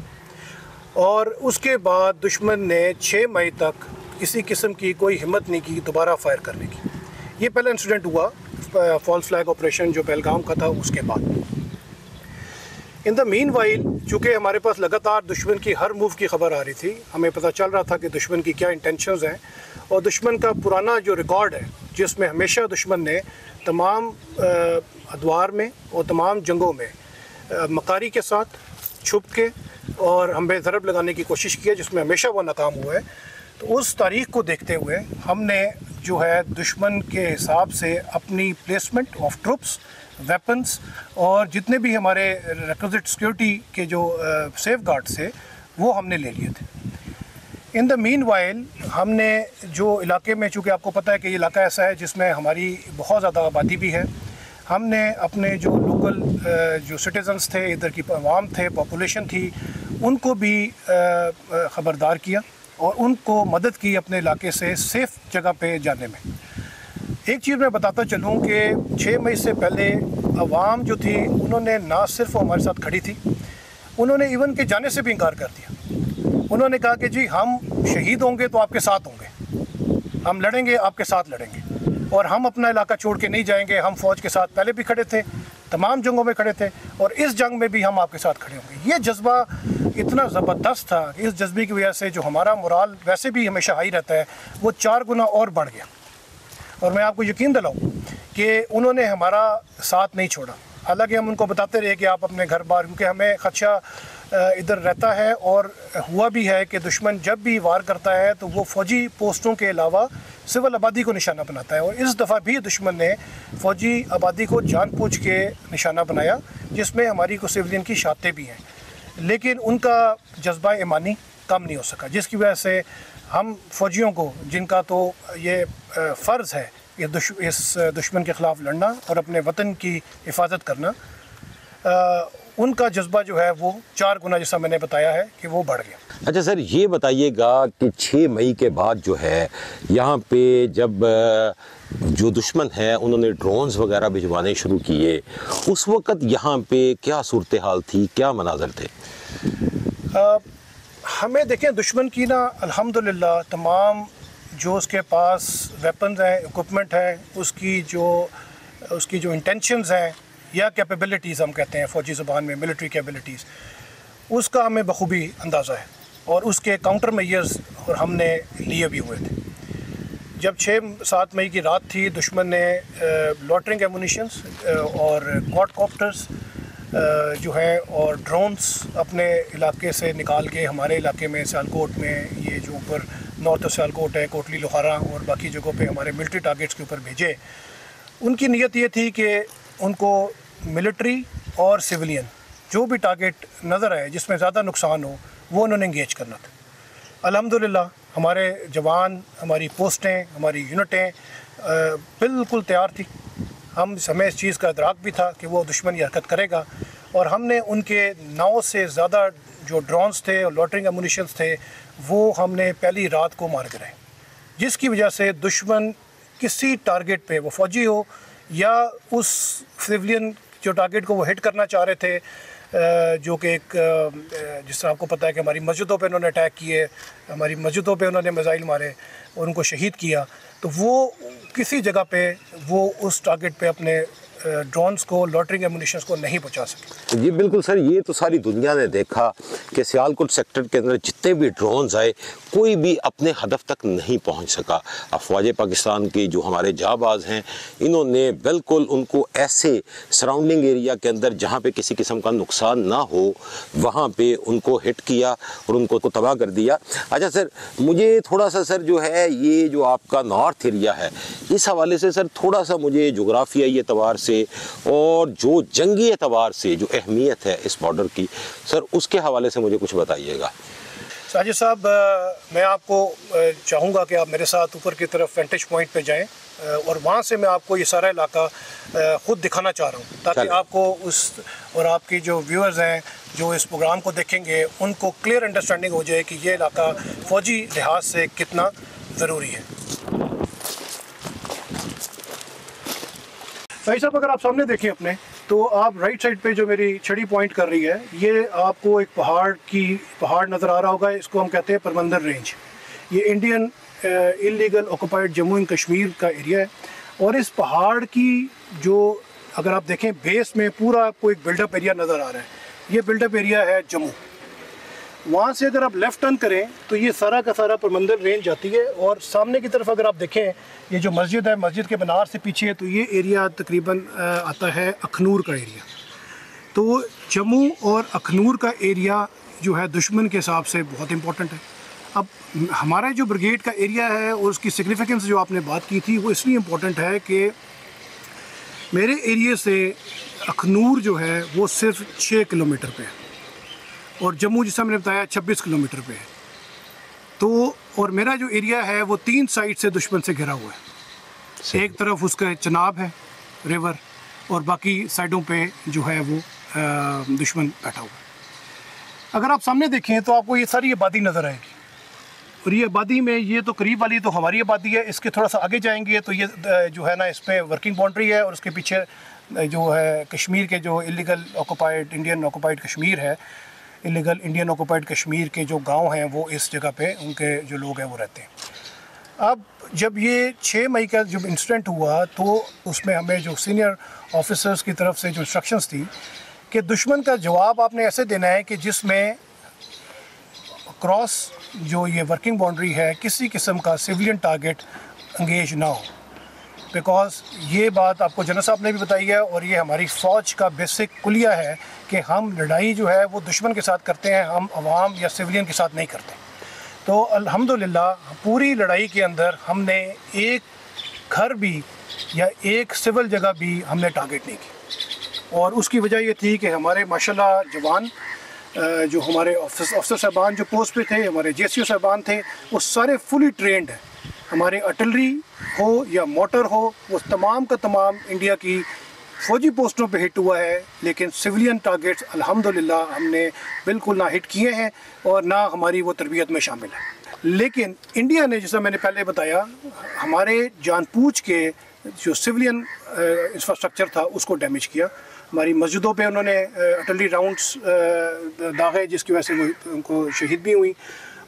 और उसके बाद दुश्मन ने 6 मई तक किसी किस्म की कोई हिम्मत नहीं की दोबारा फायर करने की। ये पहला इंसिडेंट हुआ फॉल्स फ्लैग ऑपरेशन जो पहलगाम का था उसके बाद। इन द मीन वाइल चूँकि हमारे पास लगातार दुश्मन की हर मूव की खबर आ रही थी, हमें पता चल रहा था कि दुश्मन की क्या इंटेंशंस हैं, और दुश्मन का पुराना जो रिकॉर्ड है जिसमें हमेशा दुश्मन ने तमाम अदवार में और तमाम जंगों में मकारी के साथ छुप के और हमें ज़रब लगाने की कोशिश की है, जिसमें हमेशा वो नाकाम हुआ है। तो उस तारीख़ को देखते हुए हमने जो है दुश्मन के हिसाब से अपनी प्लेसमेंट ऑफ ट्रुप्स, वेपन्स और जितने भी हमारे रिक्विजिट सिक्योरिटी के जो सेफ गार्ड्स थे वो हमने ले लिए थे। इन द मीन वाइल हमने जो इलाके में, चूँकि आपको पता है कि ये इलाका ऐसा है जिसमें हमारी बहुत ज़्यादा आबादी भी है, हमने अपने जो लोकल जो सिटीजन्स थे, इधर की आवाम थे, पॉपुलेशन थी, उनको भी ख़बरदार किया और उनको मदद की अपने इलाके से सेफ़ जगह पे जाने में। एक चीज़ मैं बताता चलूँ कि 6 मई से पहले आवाम जो थी उन्होंने ना सिर्फ हमारे साथ खड़ी थी, उन्होंने इवन के जाने से भी इनकार कर दिया। उन्होंने कहा कि जी हम शहीद होंगे तो आपके साथ होंगे, हम लड़ेंगे आपके साथ लड़ेंगे, और हम अपना इलाका छोड़ के नहीं जाएंगे। हम फ़ौज के साथ पहले भी खड़े थे, तमाम जंगों में खड़े थे, और इस जंग में भी हम आपके साथ खड़े होंगे। ये जज्बा इतना ज़बरदस्त था, इस जज्बे की वजह से जो हमारा मोराल वैसे भी हमेशा हाई रहता है वो 4 गुना और बढ़ गया। और मैं आपको यकीन दिलाऊं कि उन्होंने हमारा साथ नहीं छोड़ा। हालांकि हम उनको बताते रहे कि आप अपने घर बाहर, क्योंकि हमें खदशा इधर रहता है, और हुआ भी है कि दुश्मन जब भी वार करता है तो वो फ़ौजी पोस्टों के अलावा सिविल आबादी को निशाना बनाता है, और इस दफ़ा भी दुश्मन ने फ़ौजी आबादी को जानबूझ के निशाना बनाया, जिसमें हमारी को सिविलियन की शहादतें भी हैं। लेकिन उनका जज्बा ईमानी कम नहीं हो सका, जिसकी वजह से हम फ़ौजियों को, जिनका तो ये फ़र्ज़ है इस दुश्मन के ख़िलाफ़ लड़ना और अपने वतन की हिफाजत करना, उनका जज्बा जो है वो 4 गुना, जैसा मैंने बताया है, कि वो बढ़ गया। अच्छा सर, ये बताइएगा कि 6 मई के बाद जो है यहाँ पे जब जो दुश्मन है उन्होंने ड्रोन्स वगैरह भिजवाने शुरू किए, उस वक़्त यहाँ पे क्या सूरत हाल थी, क्या मनाज़र थे? हमें देखें, दुश्मन की ना अल्हम्दुलिल्लाह तमाम जो उसके पास वेपन्स हैं, इक्विपमेंट है, उसकी जो इंटेंशंस हैं या कैपेबिलिटीज़ हम कहते हैं फ़ौजी ज़ुबान में, मिलिट्री कैपेबिलिटीज़, उसका हमें बखूबी अंदाज़ा है, और उसके काउंटर मेजर्स और हमने लिए भी हुए थे। जब 6-7 मई की रात थी, दुश्मन ने लॉटरिंग एमुनिशंस और क्वाडकॉप्टर्स जो है और ड्रोन्स अपने इलाके से निकाल के हमारे इलाके में, सियालकोट में, ये जो ऊपर नॉर्थ सियालकोट है, कोटली लोहारा और बाकी जगहों पे हमारे मिलिट्री टारगेट्स के ऊपर भेजे। उनकी नीयत ये थी कि उनको मिलिट्री और सिविलियन जो भी टारगेट नज़र आए जिसमें ज़्यादा नुकसान हो, वो उन्होंने इंगेज करना था। अल्हम्दुलिल्लाह हमारे जवान, हमारी पोस्टें, हमारी यूनिटें बिल्कुल तैयार थी। हमें इस चीज़ का इदराक भी था कि वो दुश्मन ये हरकत करेगा, और हमने उनके 9 से ज़्यादा जो ड्रोन्स थे और लॉटरिंग एमुनिशंस थे वो हमने पहली रात को मार गिराए, जिसकी वजह से दुश्मन किसी टारगेट पे, वो फ़ौजी हो या उस सिविलियन जो टारगेट को वो हिट करना चाह रहे थे, जो कि एक जिस तरह आपको पता है कि हमारी मस्जिदों पे उन्होंने अटैक किए, हमारी मस्जिदों पे उन्होंने मिसाइल मारे और उनको शहीद किया, तो वो किसी जगह पे वो उस टारगेट पे अपने ड्रोन्स को, लॉटरिंग एमुनिशंस को नहीं पहुंचा सके। जी बिल्कुल सर, ये तो सारी दुनिया ने देखा कि सियालकोट सेक्टर के अंदर जितने भी ड्रोन्स आए कोई भी अपने हदफ तक नहीं पहुंच सका। अफवाज पाकिस्तान के जो हमारे जाबाज हैं, इन्होंने बिल्कुल उनको ऐसे सराउंडिंग एरिया के अंदर जहां पे किसी किस्म का नुकसान ना हो वहां पे उनको हिट किया और उनको तबाह कर दिया। अच्छा सर, मुझे थोड़ा सा सर जो है ये जो आपका नॉर्थ एरिया है, इस हवाले से सर थोड़ा सा मुझे जोग्राफियाई एतबार से और जो जंगी एतबार से जो अहमियत है इस बॉर्डर की, सर उसके हवाले से मुझे कुछ बताइएगा। साजिद साहब, मैं आपको चाहूँगा कि आप मेरे साथ ऊपर की तरफ वेंटेज पॉइंट पे जाएं, और वहाँ से मैं आपको ये सारा इलाका ख़ुद दिखाना चाह रहा हूँ, ताकि आपको उस और आपकी जो व्यूअर्स हैं जो इस प्रोग्राम को देखेंगे उनको क्लियर अंडरस्टैंडिंग हो जाए कि ये इलाका फ़ौजी लिहाज से कितना ज़रूरी है। भाई साहब, अगर आप सामने देखें अपने, तो आप राइट साइड पे जो मेरी छड़ी पॉइंट कर रही है, ये आपको एक पहाड़ नज़र आ रहा होगा। इसको हम कहते हैं परमंदर रेंज। ये Indian illegal occupied Jammu and Kashmir का एरिया है, और इस पहाड़ की जो अगर आप देखें बेस में पूरा आपको एक बिल्डअप एरिया नज़र आ रहा है, ये बिल्डअप एरिया है जम्मू। वहाँ से अगर आप लेफ़्ट टर्न करें तो ये सारा का सारा परमंदर रेंज जाती है, और सामने की तरफ अगर आप देखें ये जो मस्जिद है, मस्जिद के मीनार से पीछे, तो ये एरिया तकरीबन आता है अखनूर का एरिया। तो जम्मू और अखनूर का एरिया जो है दुश्मन के हिसाब से बहुत इंपॉर्टेंट है। अब हमारा जो ब्रिगेड का एरिया है और उसकी सिग्निफिकेंस जो आपने बात की थी वो इसलिए इम्पोर्टेंट है कि मेरे एरिया से अखनूर जो है वो सिर्फ 6 किलोमीटर पे है, और जम्मू जिससे मैंने बताया 26 किलोमीटर पे है। तो और मेरा जो एरिया है वो 3 साइड से दुश्मन से घिरा हुआ है। एक तरफ उसका चनाब है रिवर, और बाकी साइडों पे जो है वो दुश्मन बैठा हुआ है। अगर आप सामने देखें तो आपको ये सारी आबादी नज़र आएगी, और ये आबादी में ये तो करीब वाली तो हमारी आबादी है। इसके थोड़ा सा आगे जाएंगे तो ये जो है ना, इस पर वर्किंग बाउंड्री है, और उसके पीछे जो है कश्मीर के जो illegal occupied Indian occupied Kashmir है, इलीगल इंडियन ऑक्यूपाइड कश्मीर के जो गांव हैं वो इस जगह पे उनके जो लोग हैं वो रहते हैं। अब जब ये 6 मई का जब इंसिडेंट हुआ तो उसमें हमें जो सीनियर ऑफिसर्स की तरफ से जो इंस्ट्रक्शंस थी कि दुश्मन का जवाब आपने ऐसे देना है कि जिसमें क्रॉस जो ये वर्किंग बाउंड्री है किसी किस्म का सिविलियन टारगेट इंगेज ना हो। बिकॉज ये बात आपको जनरल साहब ने भी बताई है, और ये हमारी फ़ौज का बेसिक कुलिया है कि हम लड़ाई जो है वो दुश्मन के साथ करते हैं, हम अवाम या सिविलियन के साथ नहीं करते। तो अल्हम्दुलिल्लाह पूरी लड़ाई के अंदर हमने एक घर भी या एक सिविल जगह भी हमने टारगेट नहीं की, और उसकी वजह ये थी कि हमारे माशाल्लाह जवान जो हमारे अफसर साहबान जो पोस्ट पे थे, हमारे JCO साहबान थे, वो सारे फुली ट्रेंड हैं। हमारे आर्टिलरी हो या मोटर हो, वो तमाम का तमाम इंडिया की फ़ौजी पोस्टों पे हिट हुआ है, लेकिन सिविलियन टारगेट्स अल्हम्दुलिल्लाह हमने बिल्कुल ना हिट किए हैं और ना हमारी वो तरबियत में शामिल है। लेकिन इंडिया ने, जैसा मैंने पहले बताया, हमारे जानबूझ के जो सिविलियन इंफ्रास्ट्रक्चर था उसको डैमेज किया। हमारी मस्जिदों पे उन्होंने आर्टिलरी राउंड्स दागे, जिसकी वजह से वो उनको शहीद भी हुई,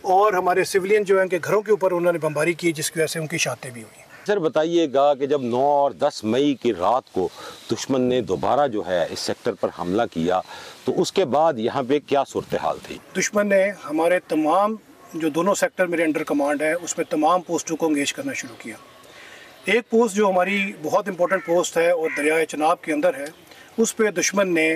और हमारे सिविलियन जो हैं उनके घरों के ऊपर उन्होंने बमबारी की, जिसकी वजह से उनकी शहादतें भी हुई। सर बताइएगा कि जब 9 और 10 मई की रात को दुश्मन ने दोबारा जो है इस सेक्टर पर हमला किया तो उसके बाद यहाँ पे क्या सूरत हाल थी? दुश्मन ने हमारे तमाम जो दोनों सेक्टर मेरे अंडर कमांड है उसमें तमाम पोस्टों को इंगेज करना शुरू किया। एक पोस्ट जो हमारी बहुत इंपॉर्टेंट पोस्ट है और दरियाए चनाब के अंदर है, उस पर दुश्मन ने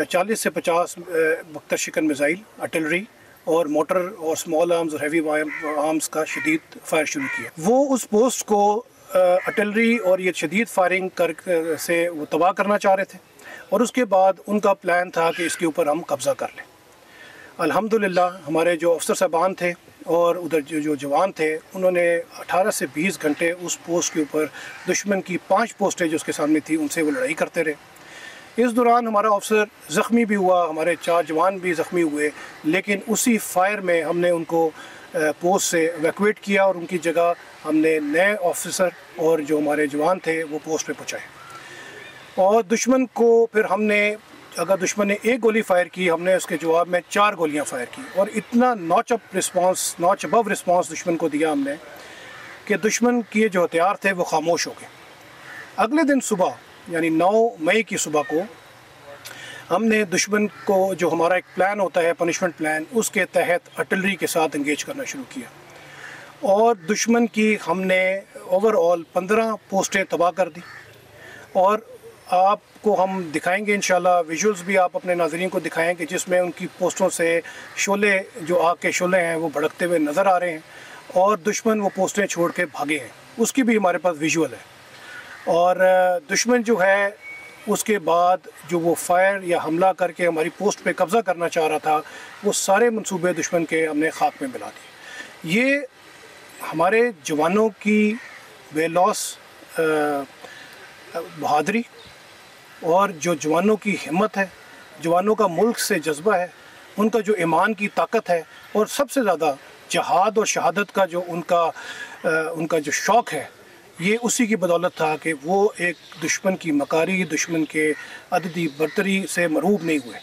40 से 50 बख्तर शिकन मिसाइल, आर्टिलरी और मोटर और स्मॉल आर्म्स और हैवी आर्म्स का शदीद फायर शुरू किया। वो उस पोस्ट को आर्टिलरी और ये शदीद फायरिंग कर से वो तबाह करना चाह रहे थे, और उसके बाद उनका प्लान था कि इसके ऊपर हम कब्ज़ा कर लें। अल्हम्दुलिल्लाह हमारे जो अफसर साहबान थे और उधर जो जवान थे, उन्होंने 18 से 20 घंटे उस पोस्ट के ऊपर दुश्मन की 5 पोस्टें जो उसके सामने थी उनसे वो लड़ाई करते रहे। इस दौरान हमारा अफसर ज़ख्मी भी हुआ, हमारे 4 जवान भी ज़ख्मी हुए, लेकिन उसी फायर में हमने उनको पोस्ट से इवैक्यूएट किया और उनकी जगह हमने नए ऑफिसर और जो हमारे जवान थे वो पोस्ट पे पहुँचाए। और दुश्मन को फिर हमने, अगर दुश्मन ने 1 गोली फायर की, हमने उसके जवाब में 4 गोलियां फायर की, और इतना नॉच अबव रिस्पांस दुश्मन को दिया हमने कि दुश्मन के जो हथियार थे वो खामोश हो गए। अगले दिन सुबह यानी 9 मई की सुबह को हमने दुश्मन को, जो हमारा एक प्लान होता है पनिशमेंट प्लान, उसके तहत आर्टिलरी के साथ इंगेज करना शुरू किया, और दुश्मन की हमने ओवरऑल 15 पोस्टें तबाह कर दी। और आपको हम दिखाएंगे इंशाल्लाह, विजुअल्स भी आप अपने नाज़रीन को दिखाएंगे, जिसमें उनकी पोस्टों से शोले, जो आग के शोले हैं वो भड़कते हुए नज़र आ रहे हैं, और दुश्मन वो पोस्टें छोड़ के भागे हैं, उसकी भी हमारे पास विजुअल है। और दुश्मन जो है उसके बाद जो वो फायर या हमला करके हमारी पोस्ट पे कब्ज़ा करना चाह रहा था, वो सारे मंसूबे दुश्मन के हमने खाक में मिला दिए। ये हमारे जवानों की बेलौस बहादुरी और जो जवानों की हिम्मत है, जवानों का मुल्क से जज्बा है, उनका जो ईमान की ताकत है, और सबसे ज़्यादा जहाद और शहादत का जो उनका जो शौक़ है, ये उसी की बदौलत था कि वो एक दुश्मन की मकारी, दुश्मन के अददी बर्तरी से मरूब नहीं हुए।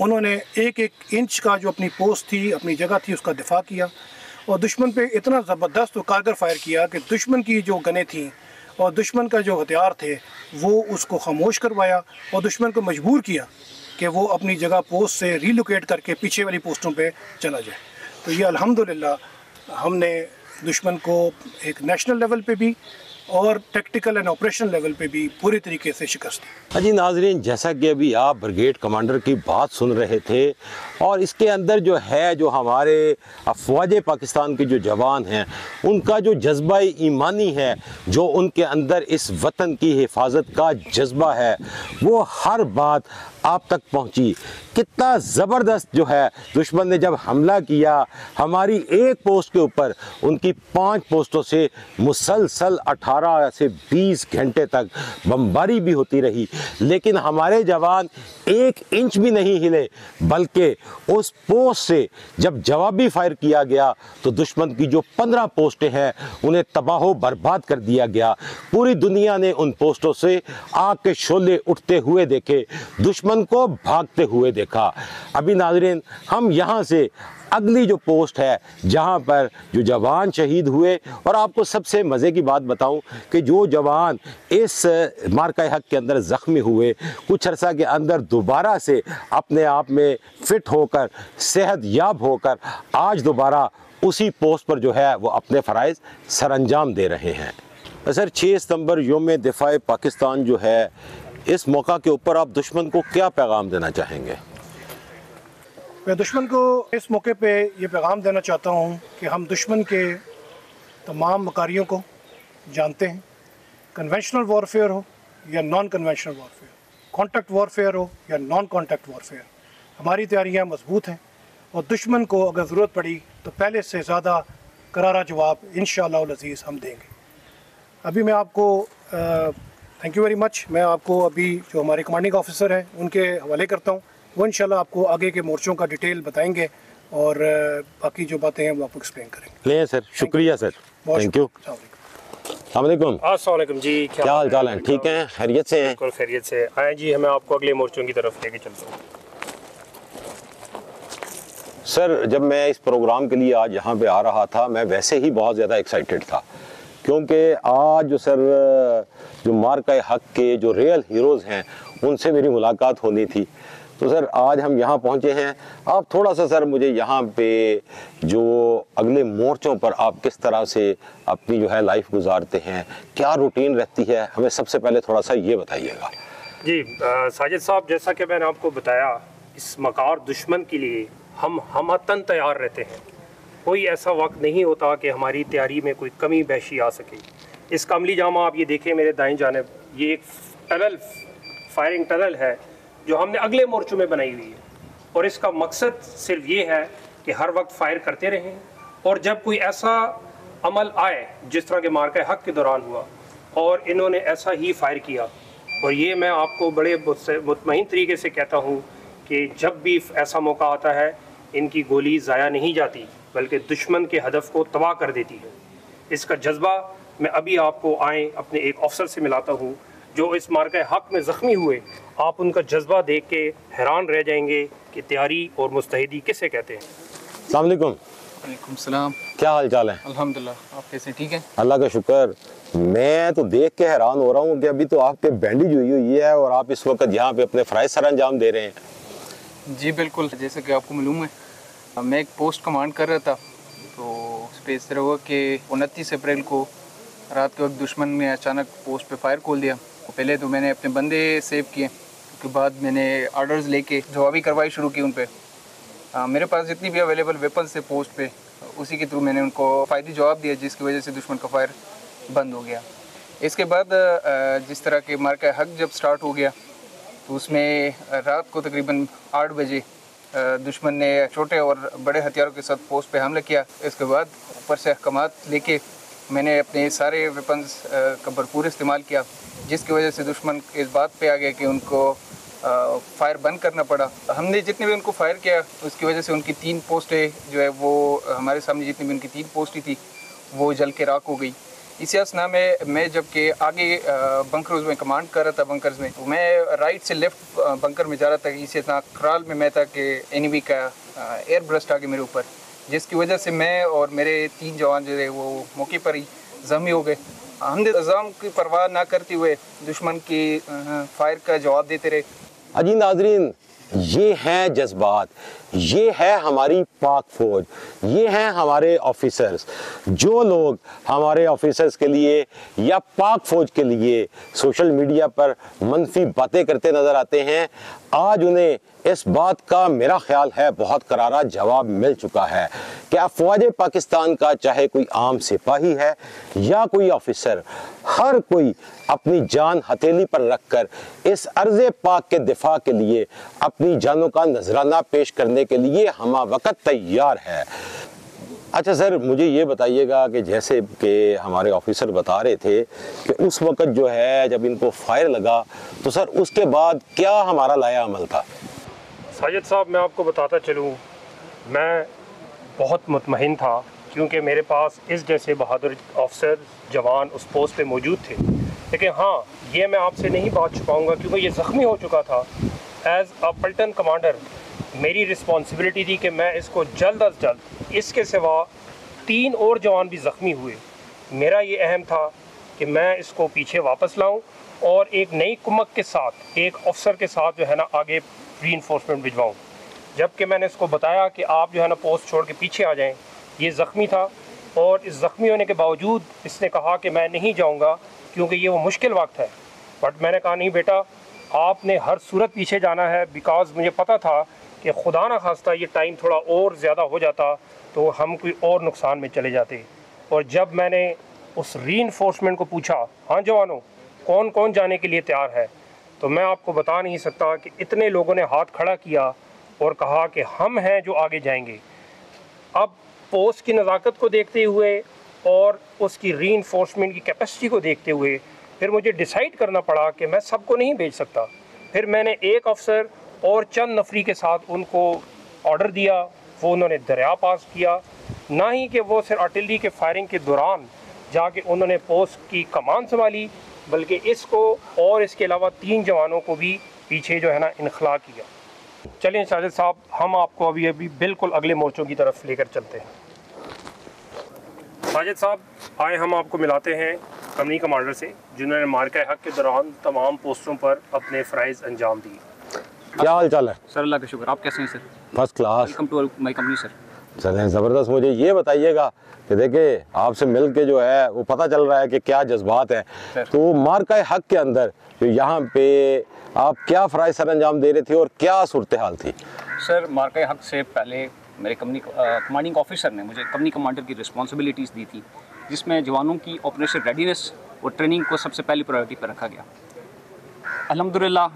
उन्होंने एक इंच का जो अपनी पोस्ट थी, अपनी जगह थी, उसका दिफा किया, और दुश्मन पे इतना ज़बरदस्त और कारगर फायर किया कि दुश्मन की जो गनें थी और दुश्मन का जो हथियार थे वो उसको खामोश करवाया और दुश्मन को मजबूर किया कि वो अपनी जगह पोस्ट से रीलोकेट करके पीछे वाली पोस्टों पे चला जाए। तो ये अल्हम्दुलिल्लाह हमने दुश्मन को एक नेशनल लेवल पे भी और टैक्टिकल एंड ऑपरेशनल लेवल पे भी पूरी तरीके से शिकस्त दी। अजी नाजरीन, जैसा कि अभी आप ब्रिगेड कमांडर की बात सुन रहे थे और इसके अंदर जो है जो हमारे अफवाज पाकिस्तान के जो जवान हैं उनका जो जज्बा ईमानी है, जो उनके अंदर इस वतन की हिफाजत का जज्बा है, वो हर बात आप तक पहुंची। कितना ज़बरदस्त जो है दुश्मन ने जब हमला किया हमारी एक पोस्ट के ऊपर, उनकी 5 पोस्टों से मुसलसल 18 से 20 घंटे तक बमबारी भी होती रही, लेकिन हमारे जवान 1 इंच भी नहीं हिले, बल्कि उस पोस्ट से जब जवाबी फायर किया गया तो दुश्मन की जो 15 पोस्टें हैं उन्हें तबाह बर्बाद कर दिया गया। पूरी दुनिया ने उन पोस्टों से आग के शोले उठते हुए देखे, दुश्मन को भागते हुए देखा। अभी नाज़रीन, हम यहाँ से अगली जो पोस्ट है जहाँ पर जो जवान शहीद हुए, और आपको सबसे मज़े की बात बताऊं कि जो जवान इस मार्का हक के अंदर ज़ख्मी हुए, कुछ अर्सा के अंदर दोबारा से अपने आप में फ़िट होकर, सेहत याब होकर आज दोबारा उसी पोस्ट पर जो है वो अपने फ़राइज़ सरअंजाम दे रहे हैं। सर, 6 सितंबर यौम दिफ़ा पाकिस्तान जो है, इस मौका के ऊपर आप दुश्मन को क्या पैगाम देना चाहेंगे? मैं दुश्मन को इस मौके पे ये पैगाम देना चाहता हूँ कि हम दुश्मन के तमाम मकारियों को जानते हैं, कन्वेंशनल वॉरफेयर हो या non conventional warfare, contact warfare हो या नॉन कॉन्टैक्ट वॉरफेयर, हमारी तैयारियाँ मजबूत हैं और दुश्मन को अगर ज़रूरत पड़ी तो पहले से ज़्यादा करारा जवाब इंशाअल्लाह अज़ीज़ हम देंगे। अभी मैं आपको थैंक यू वेरी मच, मैं आपको अभी जो हमारे कमांडिंग ऑफिसर हैं उनके हवाले करता हूँ, वो इंशाल्लाह आपको आगे के मोर्चों का डिटेल बताएंगे और बाकी जो बातें हैं वो आपको एक्सप्लेन करेंगे। ले सर, शुक्रिया सर, थैंक यू। अस्सलाम वालेकुम जी, क्या हाल चाल है? ठीक हैं, खैरियत से हैं? बिल्कुल खैरियत से। आए जी, हमें आपको अगले मोर्चों की तरफ लेके चलते हैं। सर, जब मैं इस प्रोग्राम के लिए आज यहाँ पे आ रहा था, मैं वैसे ही बहुत ज़्यादा एक्साइटेड था, क्योंकि आज जो सर जो मार्का हक के जो रियल हीरोज़ हैं उनसे मेरी मुलाकात होनी थी। तो सर आज हम यहाँ पहुँचे हैं, आप थोड़ा सा सर मुझे यहाँ पे जो अगले मोर्चों पर आप किस तरह से अपनी जो है लाइफ गुजारते हैं, क्या रूटीन रहती है, हमें सबसे पहले थोड़ा सा ये बताइएगा। जी साजिद साहब, जैसा कि मैंने आपको बताया, इस मकार दुश्मन के लिए हम हमतन तैयार रहते हैं। कोई ऐसा वक्त नहीं होता कि हमारी तैयारी में कोई कमी बेशी आ सके। इसका अमली जामा आप ये देखें मेरे दाएं जानिब, ये एक टनल, फायरिंग टनल है जो हमने अगले मोर्चों में बनाई हुई है, और इसका मकसद सिर्फ ये है कि हर वक्त फायर करते रहें, और जब कोई ऐसा अमल आए जिस तरह के मार्का हक के दौरान हुआ और इन्होंने ऐसा ही फायर किया, और ये मैं आपको बड़े मुतमईन तरीके से कहता हूँ कि जब भी ऐसा मौका आता है इनकी गोली ज़ाया नहीं जाती, बल्कि दुश्मन के हदफ को तबाह कर देती है। इसका जज्बा मैं अभी आपको आए अपने एक अफसर से मिलाता हूँ जो इस मार्का हक में ज़ख्मी हुए। आप उनका जज्बा देख के हैरान रह जाएंगे कि तैयारी और मुस्तैदी किसे कहते हैं। अस्सलाम वालेकुम। वालेकुम सलाम। क्या हाल चाल है? अल्हम्दुलिल्लाह, आप कैसे? ठीक है, अल्लाह का शुक्र। मैं तो देख के हैरान हो रहा हूँ कि अभी तो आपके बैंडेज हुई है और आप इस वक्त यहाँ पे अपने फ़राइज़ सरअंजाम दे रहे हैं। जी बिल्कुल, जैसे कि आपको मालूम है मैं एक पोस्ट कमांड कर रहा था, तो उस पर इस तरह हुआ कि 29 अप्रैल को रात के वक्त दुश्मन ने अचानक पोस्ट पे फायर खोल दिया। तो पहले तो मैंने अपने बंदे सेव किए, उसके बाद मैंने ऑर्डर्स लेके जवाबी कार्रवाई शुरू की उन पर। मेरे पास जितनी भी अवेलेबल वेपन्स थे पोस्ट पे, उसी के थ्रू मैंने उनको फ़ायदी जवाब दिया, जिसकी वजह से दुश्मन का फायर बंद हो गया। इसके बाद जिस तरह के मार्का हक जब स्टार्ट हो गया तो उसमें रात को तकरीबन 8 बजे दुश्मन ने छोटे और बड़े हथियारों के साथ पोस्ट पे हमला किया। इसके बाद ऊपर से अहकामात लेके मैंने अपने सारे वेपन्स का भरपूर इस्तेमाल किया, जिसकी वजह से दुश्मन इस बात पे आ गया कि उनको फायर बंद करना पड़ा। हमने जितने भी उनको फायर किया उसकी वजह से उनकी 3 पोस्टें जो है वो हमारे सामने जितनी भी उनकी 3 पोस्टें थी वो जल के राख हो गई। इसी असना में मैं जबकि आगे बंकर्स में कमांड कर रहा था, बंकर्स में, तो मैं राइट से लेफ़्ट बंकर में जा रहा था। इसी तरह क्राल में मैं था कि एनिमी का एयर ब्रस्ट आ गया मेरे ऊपर, जिसकी वजह से मैं और मेरे 3 जवान जो है वो मौके पर ही ज़ख्मी हो गए। हमने निज़ाम की परवाह ना करते हुए दुश्मन की फायर का जवाब देते रहे। अजी नाजरीन, ये हैं जज्बात, ये है हमारी पाक फौज, ये हैं हमारे ऑफिसर्स। जो लोग हमारे ऑफिसर्स के लिए या पाक फौज के लिए सोशल मीडिया पर मनफी बातें करते नज़र आते हैं, आज उन्हें इस बात का मेरा ख्याल है बहुत करारा जवाब मिल चुका है कि अफवाज पाकिस्तान का चाहे कोई आम सिपाही है या कोई ऑफिसर, हर कोई अपनी जान हथेली पर रखकर इस अर्ज़े पाक के दिफा के लिए अपनी जानों का नजराना पेश करने के लिए हमा वक्त तैयार है। अच्छा सर, मुझे ये बताइएगा कि जैसे कि हमारे ऑफिसर बता रहे थे कि उस वक्त जो है जब इनको फायर लगा तो सर उसके बाद क्या हमारा लाया अमल था? साजिद साहब, मैं आपको बताता चलूँ, मैं बहुत मुतमईन था क्योंकि मेरे पास इस जैसे बहादुर अफसर जवान उस पोस्ट पे मौजूद थे। लेकिन हाँ, ये मैं आपसे नहीं बात छुपाऊँगा क्योंकि ये ज़ख्मी हो चुका था। एज़ अ पल्टन कमांडर मेरी रिस्पॉन्सिबिलिटी थी कि मैं इसको जल्द अज जल्द, इसके सिवा 3 और जवान भी ज़ख्मी हुए, मेरा ये अहम था कि मैं इसको पीछे वापस लाऊं और एक नई कुमक के साथ, एक अफसर के साथ जो है ना आगे रीइंफोर्समेंट भिजवाऊँ। जबकि मैंने इसको बताया कि आप जो है ना पोस्ट छोड़ के पीछे आ जाएं, ये ज़ख्मी था और इस ज़ख्मी होने के बावजूद इसने कहा कि मैं नहीं जाऊँगा क्योंकि ये वो मुश्किल वक्त है। बट मैंने कहा नहीं बेटा, आपने हर सूरत पीछे जाना है, बिकॉज़ मुझे पता था कि खुदा ना खास्ता ये टाइम थोड़ा और ज़्यादा हो जाता तो हम कोई और नुकसान में चले जाते। और जब मैंने उस रीइंफोर्समेंट को पूछा, हाँ जवानों, कौन कौन जाने के लिए तैयार है, तो मैं आपको बता नहीं सकता कि इतने लोगों ने हाथ खड़ा किया और कहा कि हम हैं जो आगे जाएंगे। अब पोस्ट की नज़ाकत को देखते हुए और उसकी रीइंफोर्समेंट की कैपेसिटी को देखते हुए फिर मुझे डिसाइड करना पड़ा कि मैं सबको नहीं भेज सकता। फिर मैंने एक अफसर और चंद नफरी के साथ उनको ऑर्डर दिया, वो उन्होंने दरिया पास किया। ना ही कि वो सिर्फ आर्टिलरी के फायरिंग के दौरान जाके उन्होंने पोस्ट की कमान संभाली, बल्कि इसको और इसके अलावा 3 जवानों को भी पीछे जो है ना इनखला किया। चलिए साजिद साहब, हम आपको अभी बिल्कुल अगले मोर्चों की तरफ लेकर चलते हैं। साजिद साहब, आए हम आपको मिलाते हैं कंपनी कमांडर से जिन्होंने मार्का हक के दौरान तमाम पोस्टों पर अपने फ़राइज़ अंजाम दिए। क्या हाल चाल है? सर अल्लाह का शुक्र, आप कैसे हैं sir? First class. Welcome to my company sir. चलें, ज़बरदस्त। मुझे ये बताइएगा कि देखिए आपसे मिल के जो है वो पता चल रहा है कि क्या जज्बात हैं। तो मार्का हक के अंदर जो यहाँ पे आप क्या फ़राइज़ सर अंजाम दे रहे थे और क्या सूरत हाल थी? सर मार्का हक से पहले मेरे कंपनी कमांडिंग ऑफिसर ने मुझे कंपनी कमांडर की रिस्पॉन्सिबिलिटीज़ दी थी, जिसमें जवानों की ऑपरेशन रेडीनेस और ट्रेनिंग को सबसे पहली प्रायोरिटी पर रखा गया। अल्हम्दुलिल्लाह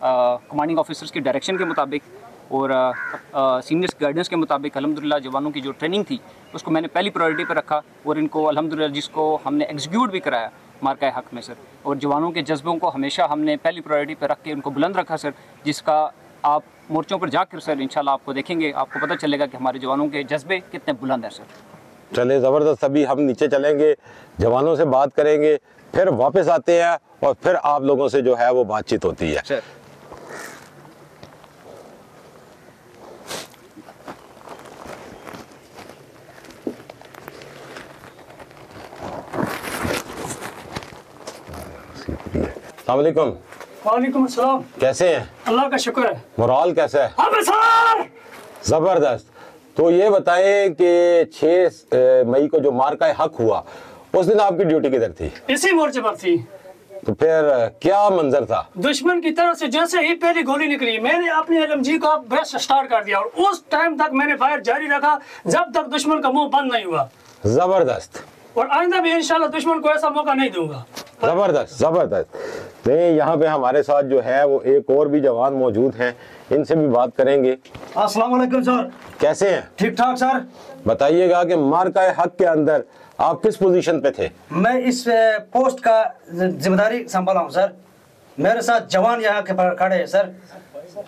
कमांडिंग ऑफिसर्स की डायरेक्शन के मुताबिक और सीनियर्स गाइडेंस के मुताबिक अल्हम्दुलिल्लाह जवानों की जो ट्रेनिंग थी उसको मैंने पहली प्रायोरिटी पर रखा और इनको अल्हम्दुलिल्लाह जिसको हमने एग्जीक्यूट भी कराया मार्का हक में सर। और जवानों के जज्बों को हमेशा हमने पहली प्रायोरिटी पर रख के उनको बुलंद रखा सर, जिसका आप मोर्चों पर जाकर सर इंशाल्लाह आपको देखेंगे, आपको पता चलेगा कि हमारे जवानों के जज्बे कितने बुलंद हैं सर। चले, ज़बरदस्त। अभी हम नीचे चलेंगे, जवानों से बात करेंगे, फिर वापस आते हैं और फिर आप लोगों से जो है वो बातचीत होती है सर। अस्सलाम वालेकुम। वालेकुम अस्सलाम। कैसे हैं? अल्लाह का शुक्र है। मोराल कैसा है? अफसर! ज़बरदस्त। तो ये बताएं कि 6 मई को जो मार्का हक हुआ उस दिन आपकी ड्यूटी किधर थी? इसी मोर्चे पर थी। तो फिर क्या मंजर था? दुश्मन की तरफ से जैसे ही पहली गोली निकली, मैंने अपनी LMG का ब्रेस्ट स्टार्ट कर दिया और उस टाइम तक मैंने फायर जारी रखा जब तक दुश्मन का मुंह बंद नहीं हुआ। जबरदस्त। और आइंदा भी इंशाल्लाह दुश्मन को ऐसा मौका नहीं दूंगा। जबरदस्त जबरदस्त। नहीं, यहाँ पे हमारे साथ जो है वो एक और भी जवान मौजूद हैं, इनसे भी बात करेंगे। अस्सलाम वालेकुम सर। कैसे हैं? ठीक ठाक सर। बताइएगा कि मार्का हक के अंदर आप किस पोजीशन पे थे? मैं इस पोस्ट का जिम्मेदारी संभाला हूँ सर। मेरे साथ जवान यहाँ के खड़े हैं सर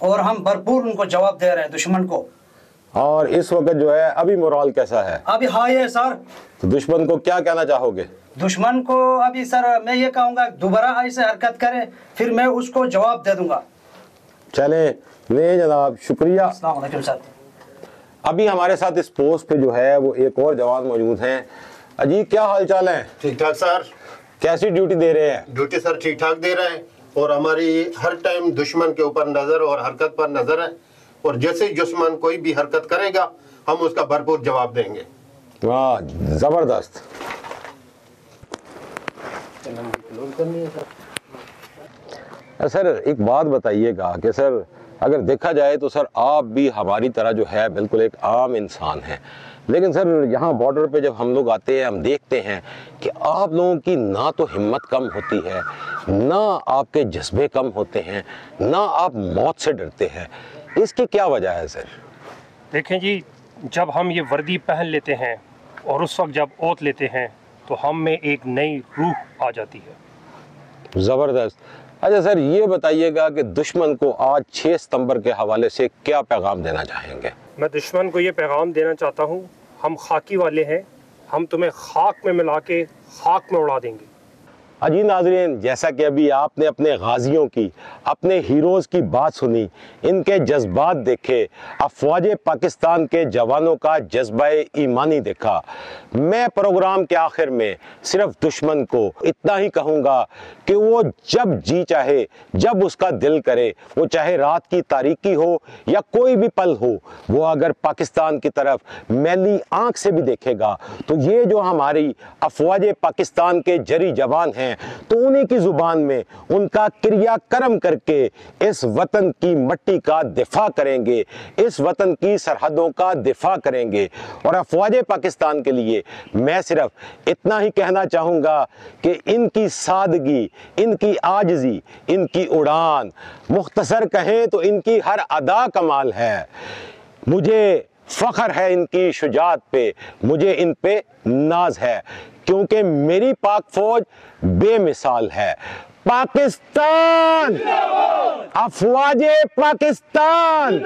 और हम भरपूर उनको जवाब दे रहे हैं दुश्मन को। और इस वक्त जो है अभी मोराल कैसा है? अभी हाई है सर। तो दुश्मन को क्या कहना चाहोगे? दुश्मन को अभी सर मैं ये कहूँगा दोबारा ऐसे हरकत करे फिर मैं उसको जवाब दे दूंगा। चले, नहीं जनाब, शुक्रिया। अस्सलाम वालेकुम सर। अभी हमारे साथ इस पोस्ट पे जो है वो एक और जवान मौजूद हैं। अजी क्या हाल चाल है? ठीक ठाक सर। कैसी ड्यूटी दे रहे हैं? ड्यूटी सर ठीक ठाक दे रहे हैं और हमारी हर टाइम दुश्मन के ऊपर नजर और हरकत पर नजर है और जैसे ही दुश्मन कोई भी हरकत करेगा हम उसका भरपूर जवाब देंगे। वाह जबरदस्त। सर एक बात बताइएगा कि सर अगर देखा जाए तो सर आप भी हमारी तरह जो है बिल्कुल एक आम इंसान हैं, लेकिन सर यहाँ बॉर्डर पे जब हम लोग आते हैं हम देखते हैं कि आप लोगों की ना तो हिम्मत कम होती है, ना आपके जज्बे कम होते हैं, ना आप मौत से डरते हैं। इसकी क्या वजह है सर? देखें जी, जब हम ये वर्दी पहन लेते हैं और उस वक्त जब ओत लेते हैं तो हम में एक नई रूह आ जाती है। ज़बरदस्त। अच्छा सर ये बताइएगा कि दुश्मन को आज 6 सितंबर के हवाले से क्या पैगाम देना चाहेंगे? मैं दुश्मन को ये पैगाम देना चाहता हूँ, हम खाकी वाले हैं, हम तुम्हें खाक में मिला के खाक में उड़ा देंगे। अजी नाज़रीन, जैसा कि अभी आपने अपने गाजियों की, अपने हीरोज़ की बात सुनी, इनके जज्बात देखे, अफवाज पाकिस्तान के जवानों का जज्बा ईमानी देखा, मैं प्रोग्राम के आखिर में सिर्फ दुश्मन को इतना ही कहूँगा कि वो जब जी चाहे, जब उसका दिल करे, वो चाहे रात की तारीकी हो या कोई भी पल हो, वो अगर पाकिस्तान की तरफ मैली आँख से भी देखेगा तो ये जो हमारी अफवाज पाकिस्तान के जरी जवान हैं तो उन्हीं की जुबान में उनका क्रियाकर्म करके इस वतन की मट्टी का दिफा करेंगे, इस वतन की सरहदों का दिफा करेंगे। और अफवाज पाकिस्तान के लिए मैं सिर्फ इतना ही कहना चाहूँगा कि इनकी सादगी, इनकी आजिज़ी, इनकी उड़ान, मुख्तसर कहें तो इनकी हर अदा कमाल है। मुझे फ़ख्र है इनकी शुजात पे, मुझे इन पे नाज है, क्योंकि मेरी पाक फौज बेमिसाल है। पाकिस्तान, अफवाजे पाकिस्तान।